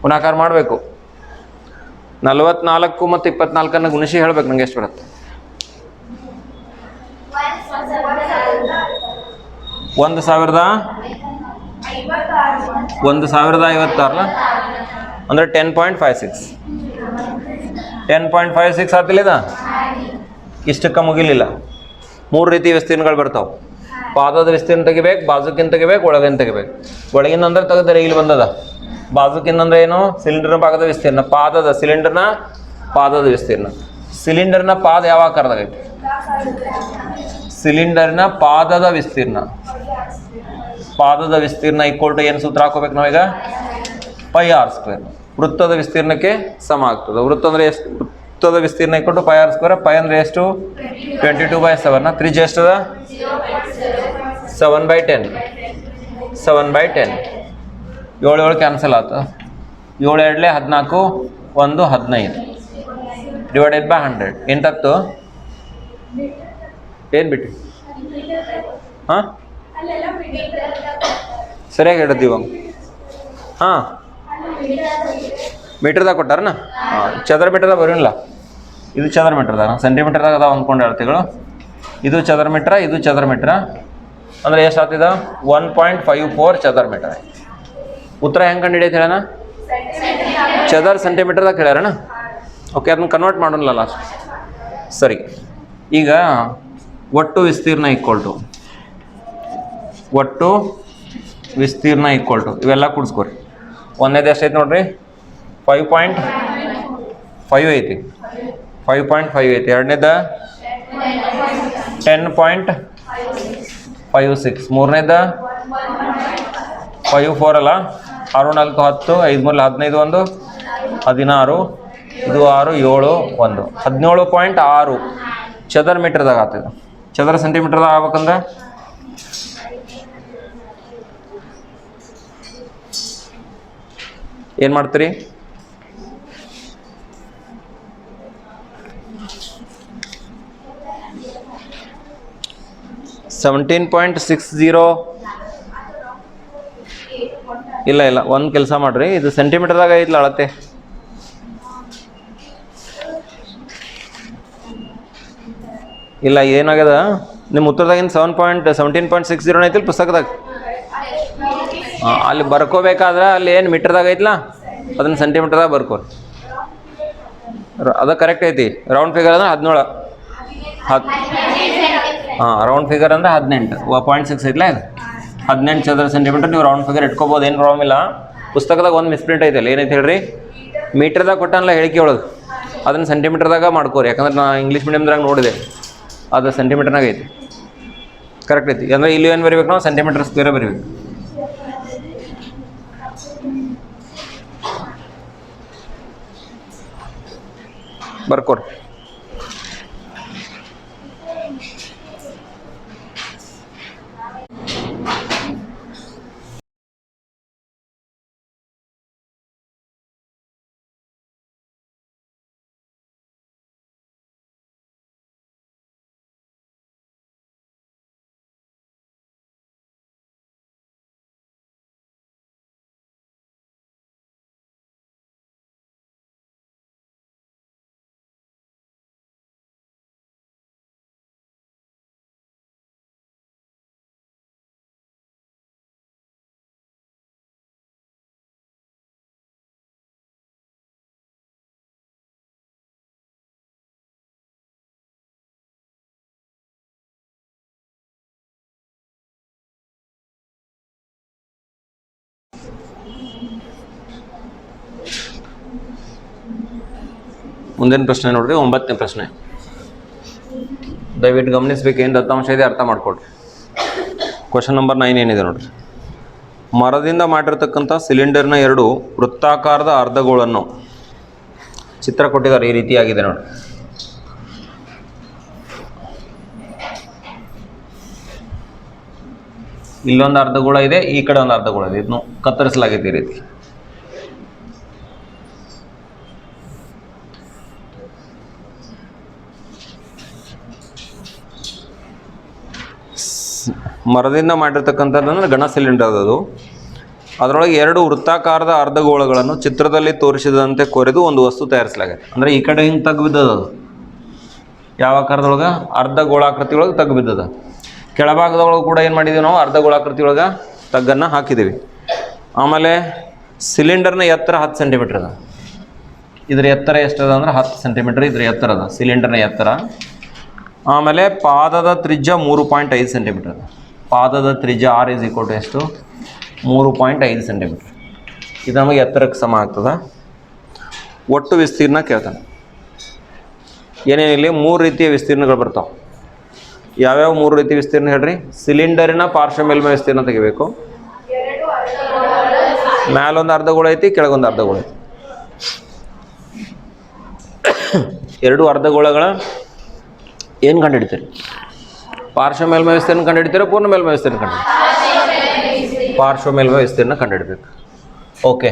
ಗುಣಾಕಾರ ಮಾಡಬೇಕು. 44 ಮತ್ತು 24 ಗುಣಿಸಿ ಹೇಳ್ಬೇಕು ನಂಗೆ ಎಷ್ಟು ಬರುತ್ತೆ. 1056 ಅಂದರೆ 10.56 10.56 ಆಗ್ತಿಲ್ಲ. ಇದ ಇಷ್ಟಕ್ಕೆ ಮುಗಿಲಿಲ್ಲ. 3 ರೀತಿ ವಿಸ್ತೀರ್ಣಗಳು ಬರ್ತಾವೆ. ಪಾದದ ವಿಸ್ತೀರ್ಣ ತೆಗಿಬೇಕು, ಬಾಜುಕಿಂದ ತೆಗಿಬೇಕು, ಒಳಗಿಂದ ತೆಗಿಬೇಕು. ಒಳಗಿಂದ ಅಂದ್ರೆ ತೆಗೆದ್ರೆ ಇಲ್ಲಿ ಬಂದದ. ಬಾಜುಕಿಂದ ಅಂದ್ರೆ ಏನು? ಸಿಲಿಂಡರ್ನ ಭಾಗದ ವಿಸ್ತೀರ್ಣ. ಸಿಲಿಂಡರ್ನ ಪಾದದ ವಿಸ್ತೀರ್ಣ. ಸಿಲಿಂಡರ್ನ ಪಾದ ಯಾವ ಆಕಾರದಾಗೈತಿ? ಸಿಲಿಂಡರ್ನ ಪಾದದ ವಿಸ್ತೀರ್ಣ. ಪಾದದ ವಿಸ್ತೀರ್ಣ ಈಕ್ವಲ್ ಟು ಏನು ಸೂತ್ರ ಹಾಕೋಬೇಕು ನಾವೀಗ? πr². ವೃತ್ತದ ವಿಸ್ತೀರ್ಣಕ್ಕೆ ಸಮ ಆಗ್ತದೆ. ವೃತ್ತ ಅಂದ್ರೆ ಎಷ್ಟು? ವೃತ್ತದ ವಿಸ್ತೀರ್ಣ ಈಕ್ವಲ್ ಟು πr². ಪೈ ಅಂದ್ರೆ ಎಷ್ಟು? 22/7. ತ್ರಿಜ್ಯ ಎಷ್ಟದ? 7/10. 7/10. 7 ಕ್ಯಾನ್ಸಲ್ ಆಯ್ತು. 7 2 14 1 15 /100. ಎಂಟತ್ತು ಏನು ಬಿಟ್ಟು ಹಾಂ ಸರಿಯಾಗಿ ಹೇಳಿದ್ದೀವ. ಹಾಂ ಮೀಟರ್ದಾಗ ಕೊಟ್ಟಾರನ? ಹಾಂ ಚದರ ಮೀಟರ್ದಾಗ ಬರೋಲ್ಲ. ಇದು ಚದರ ಮೀಟರ್ದಾಗ, ಸೆಂಟಿಮೀಟರ್ದಾಗ ಅದಾವ ಅಂದ್ಕೊಂಡು ಹೇಳ್ತೀಗಳು. ಇದು ಚದರ ಮೀಟ್ರ, ಇದು ಚದರ ಮೀಟ್ರ. ಅಂದರೆ ಎಷ್ಟು ಆಗ್ತಿದ? 1.54 ಚದರ ಮೀಟರ್. ಉತ್ತರ ಹೆಂಗೆ ಕಂಡು ಹಿಡಿಯೈತೆ ಹೇಳೋಣ? ಚದರ ಸೆಂಟಿಮೀಟರ್ದಾಗ ಹೇಳ್ಯಾರಣ. ಓಕೆ, ಅದನ್ನ ಕನ್ವರ್ಟ್ ಮಾಡೋಣ ಲಾಸ್ಟ್. ಸರಿ, ಈಗ ಒಟ್ಟು ವಿಸ್ತೀರ್ಣ ಈಕ್ವಲ್ ಟು ಇವೆಲ್ಲ ಕೂಡಿಸ್ಕೊರಿ. ಒಂದೇದು ಎಷ್ಟೈತೆ ನೋಡ್ರಿ? 5.5 ಐತಿ. 5.5 ಐತಿ. ಎರಡನೇದ 10.56. ಮೂರನೇದ 54 ಅಲ್ಲ. 6 4 10 5 3 15 1 16 ಇದು 6 7 1 17.6 ಚದರ ಮೀಟರ್ದಾಗ ಆಗ್ತದೆ. ಚದರ ಸೆಂಟಿಮೀಟರ್ದಾಗ ಆಗ್ಬೇಕಂದ್ರೆ ಏನು ಮಾಡ್ತೀರಿ? ಇಲ್ಲ ಒಂದು ಕೆಲಸ ಮಾಡ್ರಿ, ಇದು ಸೆಂಟಿಮೀಟರ್ದಾಗ ಐತ್ಲ ಅಳತೆ. ಇಲ್ಲ ಏನಾಗ್ಯದ ನಿಮ್ಮ ಉತ್ತರದಾಗಿನ 17.60 ಐತಿಲ್ಲ ಪುಸ್ತಕದಾಗ. ಅಲ್ಲಿ ಬರ್ಕೋಬೇಕಾದ್ರೆ ಅಲ್ಲಿ ಏನು ಮೀಟ್ರ್ದಾಗ ಐತಲ್ಲ ಅದನ್ನು ಸೆಂಟಿಮೀಟ್ರ್ದಾಗ ಬರ್ಕೋರಿ. ಅದು ಕರೆಕ್ಟ್ ಐತಿ. ರೌಂಡ್ ಫಿಗರ್ ಅಂದ್ರೆ 17 ರೌಂಡ್ ಫಿಗರ್ ಅಂದ್ರೆ 18 0.6 ಐತಿಲ್ಲ ಇದು 18 ಚದರ ಸೆಂಟಿಮೀಟ್ರ್. ನೀವು ರೌಂಡ್ ಫಿಗರ್ ಇಟ್ಕೋಬೋದು, ಏನು ಪ್ರಾಬ್ಲಮ್ ಇಲ್ಲ. ಪುಸ್ತಕದಾಗ ಒಂದು ಮಿಸ್ಪ್ರಿಂಟ್ ಐತಲ್ಲ, ಏನೈತೆ ಹೇಳ್ರಿ, ಮೀಟ್ರ್ದಾಗ ಕೊಟ್ಟನಲ್ಲ ಹೇಳಿಕೆ ಒಳಗೆ ಅದನ್ನು ಸೆಂಟಿಮೀಟ್ರ್ದಾಗ ಮಾಡ್ಕೋರಿ. ಯಾಕಂದ್ರೆ ನಾ ಇಂಗ್ಲೀಷ್ ಮೀಡಿಯಮ್ದಾಗ ನೋಡಿದೆ, ಅದು ಸೆಂಟಿಮೀಟ್ರ್ನಾಗ ಐತಿ. ಕರೆಕ್ಟ್ ಐತಿ. ಅಂದರೆ ಇಲ್ಲಿ ಏನು ಬರಿಬೇಕು ನಾವು, ಸೆಂಟಿಮೀಟ್ರ್ ಸ್ಕ್ವೇರೇ ಬರಿಬೇಕು. ಬರ್ಕೋರಿ. ಮುಂದಿನ ಪ್ರಶ್ನೆ ನೋಡ್ರಿ, 9ನೇ ಪ್ರಶ್ನೆ. ದಯವಿಟ್ಟು ಗಮನಿಸ್ಬೇಕು, ಏನು ದತ್ತಾಂಶ ಇದೆ ಅರ್ಥ ಮಾಡ್ಕೊಡ್ರಿ. ಕ್ವಶನ್ ನಂಬರ್ 9 ಏನಿದೆ ನೋಡ್ರಿ. ಮರದಿಂದ ಮಾಡಿರ್ತಕ್ಕಂಥ ಸಿಲಿಂಡರ್ನ 2 ವೃತ್ತಾಕಾರದ ಅರ್ಧಗೋಳನ್ನು ಚಿತ್ರ ಕೊಟ್ಟಿದ್ದಾರೆ. ಈ ರೀತಿಯಾಗಿದೆ ನೋಡಿ. ಇಲ್ಲೊಂದು ಅರ್ಧಗೋಳ ಇದೆ, ಈ ಕಡೆ ಒಂದು ಅರ್ಧಗೋಳ ಇದೆ. ಇದನ್ನು ಕತ್ತರಿಸಲಾಗಿದೆ ಈ ರೀತಿ. ಮರದಿಂದ ಮಾಡಿರ್ತಕ್ಕಂಥದ್ದು ಗಣ ಸಿಲಿಂಡರ್ ಅದು. ಅದರೊಳಗೆ 2 ವೃತ್ತಾಕಾರದ ಅರ್ಧಗೋಳಗಳನ್ನು ಚಿತ್ರದಲ್ಲಿ ತೋರಿಸಿದಂತೆ ಕೊರೆದು ಒಂದು ವಸ್ತು ತಯಾರಿಸಲಾಗಿದೆ. ಅಂದರೆ ಈ ಕಡೆ ಹಿಂಗೆ ತಗ್ಗು ಬಿದ್ದದ, ಅದು ಯಾವ ಆಕಾರದೊಳಗೆ, ಅರ್ಧಗೋಳಾಕೃತಿ ಒಳಗೆ ತಗ್ಗು ಬಿದ್ದದ. ಕೆಳಭಾಗದೊಳಗೆ ಕೂಡ ಏನು ಮಾಡಿದ್ದೀವಿ ನಾವು, ಅರ್ಧಗೋಳಾಕೃತಿ ಒಳಗೆ ತಗ್ಗನ್ನು ಹಾಕಿದ್ದೀವಿ. ಆಮೇಲೆ ಸಿಲಿಂಡರ್ನ ಎತ್ತರ 10 ಸೆಂಟಿಮೀಟ್ರ್ ಅದ. ಇದ್ರ ಎತ್ತರ ಎಷ್ಟದ ಅಂದ್ರೆ 10 ಸೆಂಟಿಮೀಟ್ರ್ ಇದ್ರ ಎತ್ತರ ಅದ, ಸಿಲಿಂಡರ್ನ ಎತ್ತರ. ಆಮೇಲೆ ಪಾದದ ತ್ರಿಜ್ಯ 3.5 ಸೆಂಟಿಮೀಟ್ರ್ ಅದ. ಪಾದದ ತ್ರಿಜ್ಯ R = ಎಷ್ಟು, 3.5 ಸೆಂಟಿಮೀಟ್ರ್. ಇದು ನಮಗೆ ಎತ್ತರಕ್ಕೆ ಸಮ ಆಗ್ತದೆ. ಒಟ್ಟು ವಿಸ್ತೀರ್ಣ ಕೇಳ್ತಾನೆ. ಏನೇನಿಲ್ಲ, 3 ರೀತಿಯ ವಿಸ್ತೀರ್ಣಗಳು ಬರ್ತಾವೆ. ಯಾವ್ಯಾವ 3 ರೀತಿಯ ವಿಸ್ತೀರ್ಣ ಹೇಳ್ರಿ. ಸಿಲಿಂಡರಿನ ಪಾರ್ಶ್ವ ಮೇಲ್ಮೈ ವಿಸ್ತೀರ್ಣ ತೆಗಿಬೇಕು. ಮ್ಯಾಲೊಂದು ಅರ್ಧಗೋಳ ಐತಿ, ಕೆಳಗೊಂದು ಅರ್ಧಗೋಳ ಐತಿ. 2 ಅರ್ಧಗೋಳಗಳ ಏನು ಕಂಡುಹಿಡಿತೀರಿ? ಪಾರ್ಶ್ವ ಮೇಲ್ಮೈ ವಿಸ್ತೀರ್ಣ ಕಂಡುಹಿಡಿತೀರಾ, ಪೂರ್ಣ ಮೇಲ್ಮೈ ವಿಸ್ತೀರ್ಣ ಕಂಡುಹಿಡಿತೀರಿ? ಪಾರ್ಶ್ವ ಮೇಲ್ಮೈ ವಿಸ್ತೀರ್ಣ ಕಂಡುಹಿಡಬೇಕು. ಓಕೆ,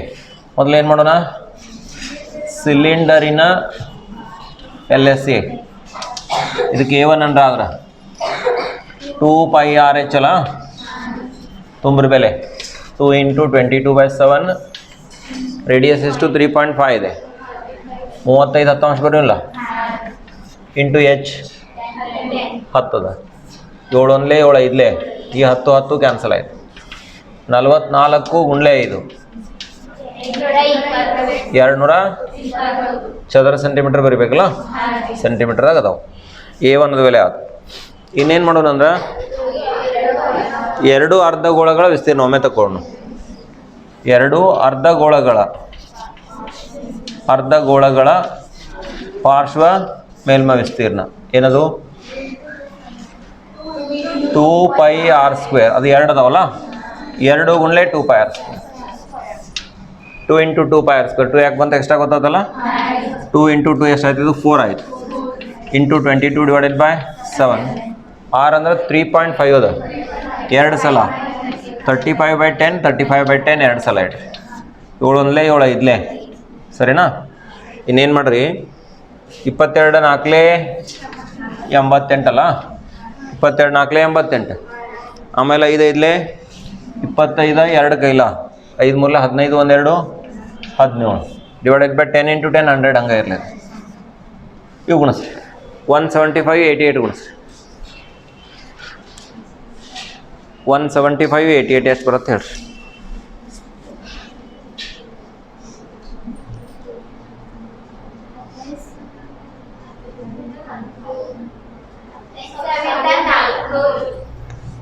ಮೊದಲು ಏನು ಮಾಡೋಣ, ಸಿಲಿಂಡರಿನ LSA ಇದಕ್ಕೆ A1 ಅಂದ್ರೆ ಆದ್ರೆ 2πRH ಅಲ್ಲ, ತುಂಬ್ರ ಬೆಲೆ 2 × 22/7. ರೇಡಿಯಸ್ ಎಷ್ಟು 3.5 ಇದೆ. 35 ದತ್ತಾಂಶ ಬರೋಲ್ಲ, ಇಂಟು H 10 ಅದ. 7 1 7 5 ಈ 10 10 ಕ್ಯಾನ್ಸಲ್ ಆಯ್ತು. 44 × 5 200 ಚದರ ಸೆಂಟಿಮೀಟ್ರ್ ಬರಿಬೇಕಲ್ಲ, ಸೆಂಟಿಮೀಟ್ರ್ದಾಗ ಅದಾವೆ. A1 ಬೆಲೆ ಆಯ್ತು. ಇನ್ನೇನು ಮಾಡೋಣ ಅಂದ್ರೆ 2 ಅರ್ಧಗೋಳಗಳ ವಿಸ್ತೀರ್ಣ ಒಮ್ಮೆ ತಗೊಂಡು 2 ಅರ್ಧಗೋಳಗಳ ಪಾರ್ಶ್ವ ಮೇಲ್ಮೈ ವಿಸ್ತೀರ್ಣ ಏನದು, 2πr². ಅದು 2 ಅದಾವಲ್ಲ, 2 × 2πr². 2 × 2πr². 2 ಯಾಕೆ ಬಂತ ಎಕ್ಸ್ಟ್ರಾ ಗೊತ್ತಾಯ್ತಲ್ಲ. 2 × 2 ಎಷ್ಟಾಯ್ತು, ಇದು 4 ಆಯಿತು. ಇಂಟು 22/7. ಆರ್ ಅಂದ್ರೆ 3.5 ಅದ, 2 ಸಲ 35/10, 35/10 2 ಸಲ ಇಡ್ರಿ. 7 1 7 5 ಸರಿನಾ. ಇನ್ನೇನು ಮಾಡಿರಿ, 22 4 88 ಅಲ್ಲ, 22 4 88. ಆಮೇಲೆ 5 5 25 2 ಕೈಲ 5 3 15 1 2 17 /10 × 10 100 ಹಂಗೆ ಇರಲಿ. ಇವು ಗುಣಿಸ್ರಿ 175 88 ಗುಣಿಸ್ರಿ 175 88 ಎಷ್ಟು ಬರುತ್ತೆ ಹೇಳ್ರಿ.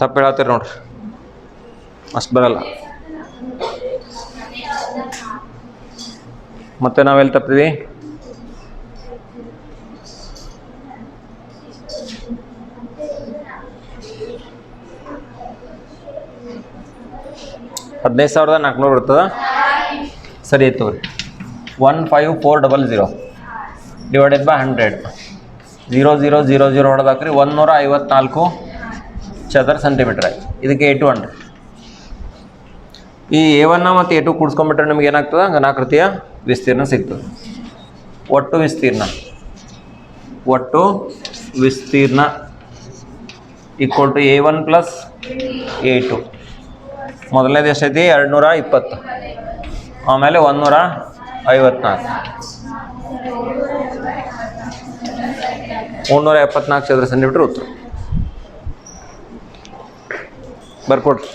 ತಪ್ಪು ಹೇಳತ್ತೀರಿ ನೋಡ್ರಿ, ಅಷ್ಟು ಬರಲ್ಲ. ಮತ್ತೆ ನಾವೆಲ್ಲಿ ತಪ್ಪಿದ್ವಿ? $15,400 ಬರ್ತದ. ಸರಿ ಇತ್ತು ರೀ. 15400 ಡಿವೈಡೆಡ್ ಬೈ 100 0 0 0 0 ಹೊಡೆದಾಕ್ರಿ 154 ಚದರ ಸೆಂಟಿಮೀಟರ್ ಆಯ್ತು. ಇದಕ್ಕೆ A200. ಈ A1 ಮತ್ತು A2 ಕೂಡಿಸ್ಕೊಂಡ್ಬಿಟ್ರೆ ನಿಮ್ಗೆ ಏನಾಗ್ತದೆ? ಘನಾಕೃತಿಯ ವಿಸ್ತೀರ್ಣ ಸಿಗ್ತದೆ. ಒಟ್ಟು ವಿಸ್ತೀರ್ಣ equal to A1 plus A2. ಮೊದಲನೇದು ಎಷ್ಟೈತಿ? 220. ಆಮೇಲೆ 154 374 ಚದರ ಸೆಂಟಿಮೀಟರ್ ಉತ್ತರ ಬರ್ಕೊಡ್ರಿ.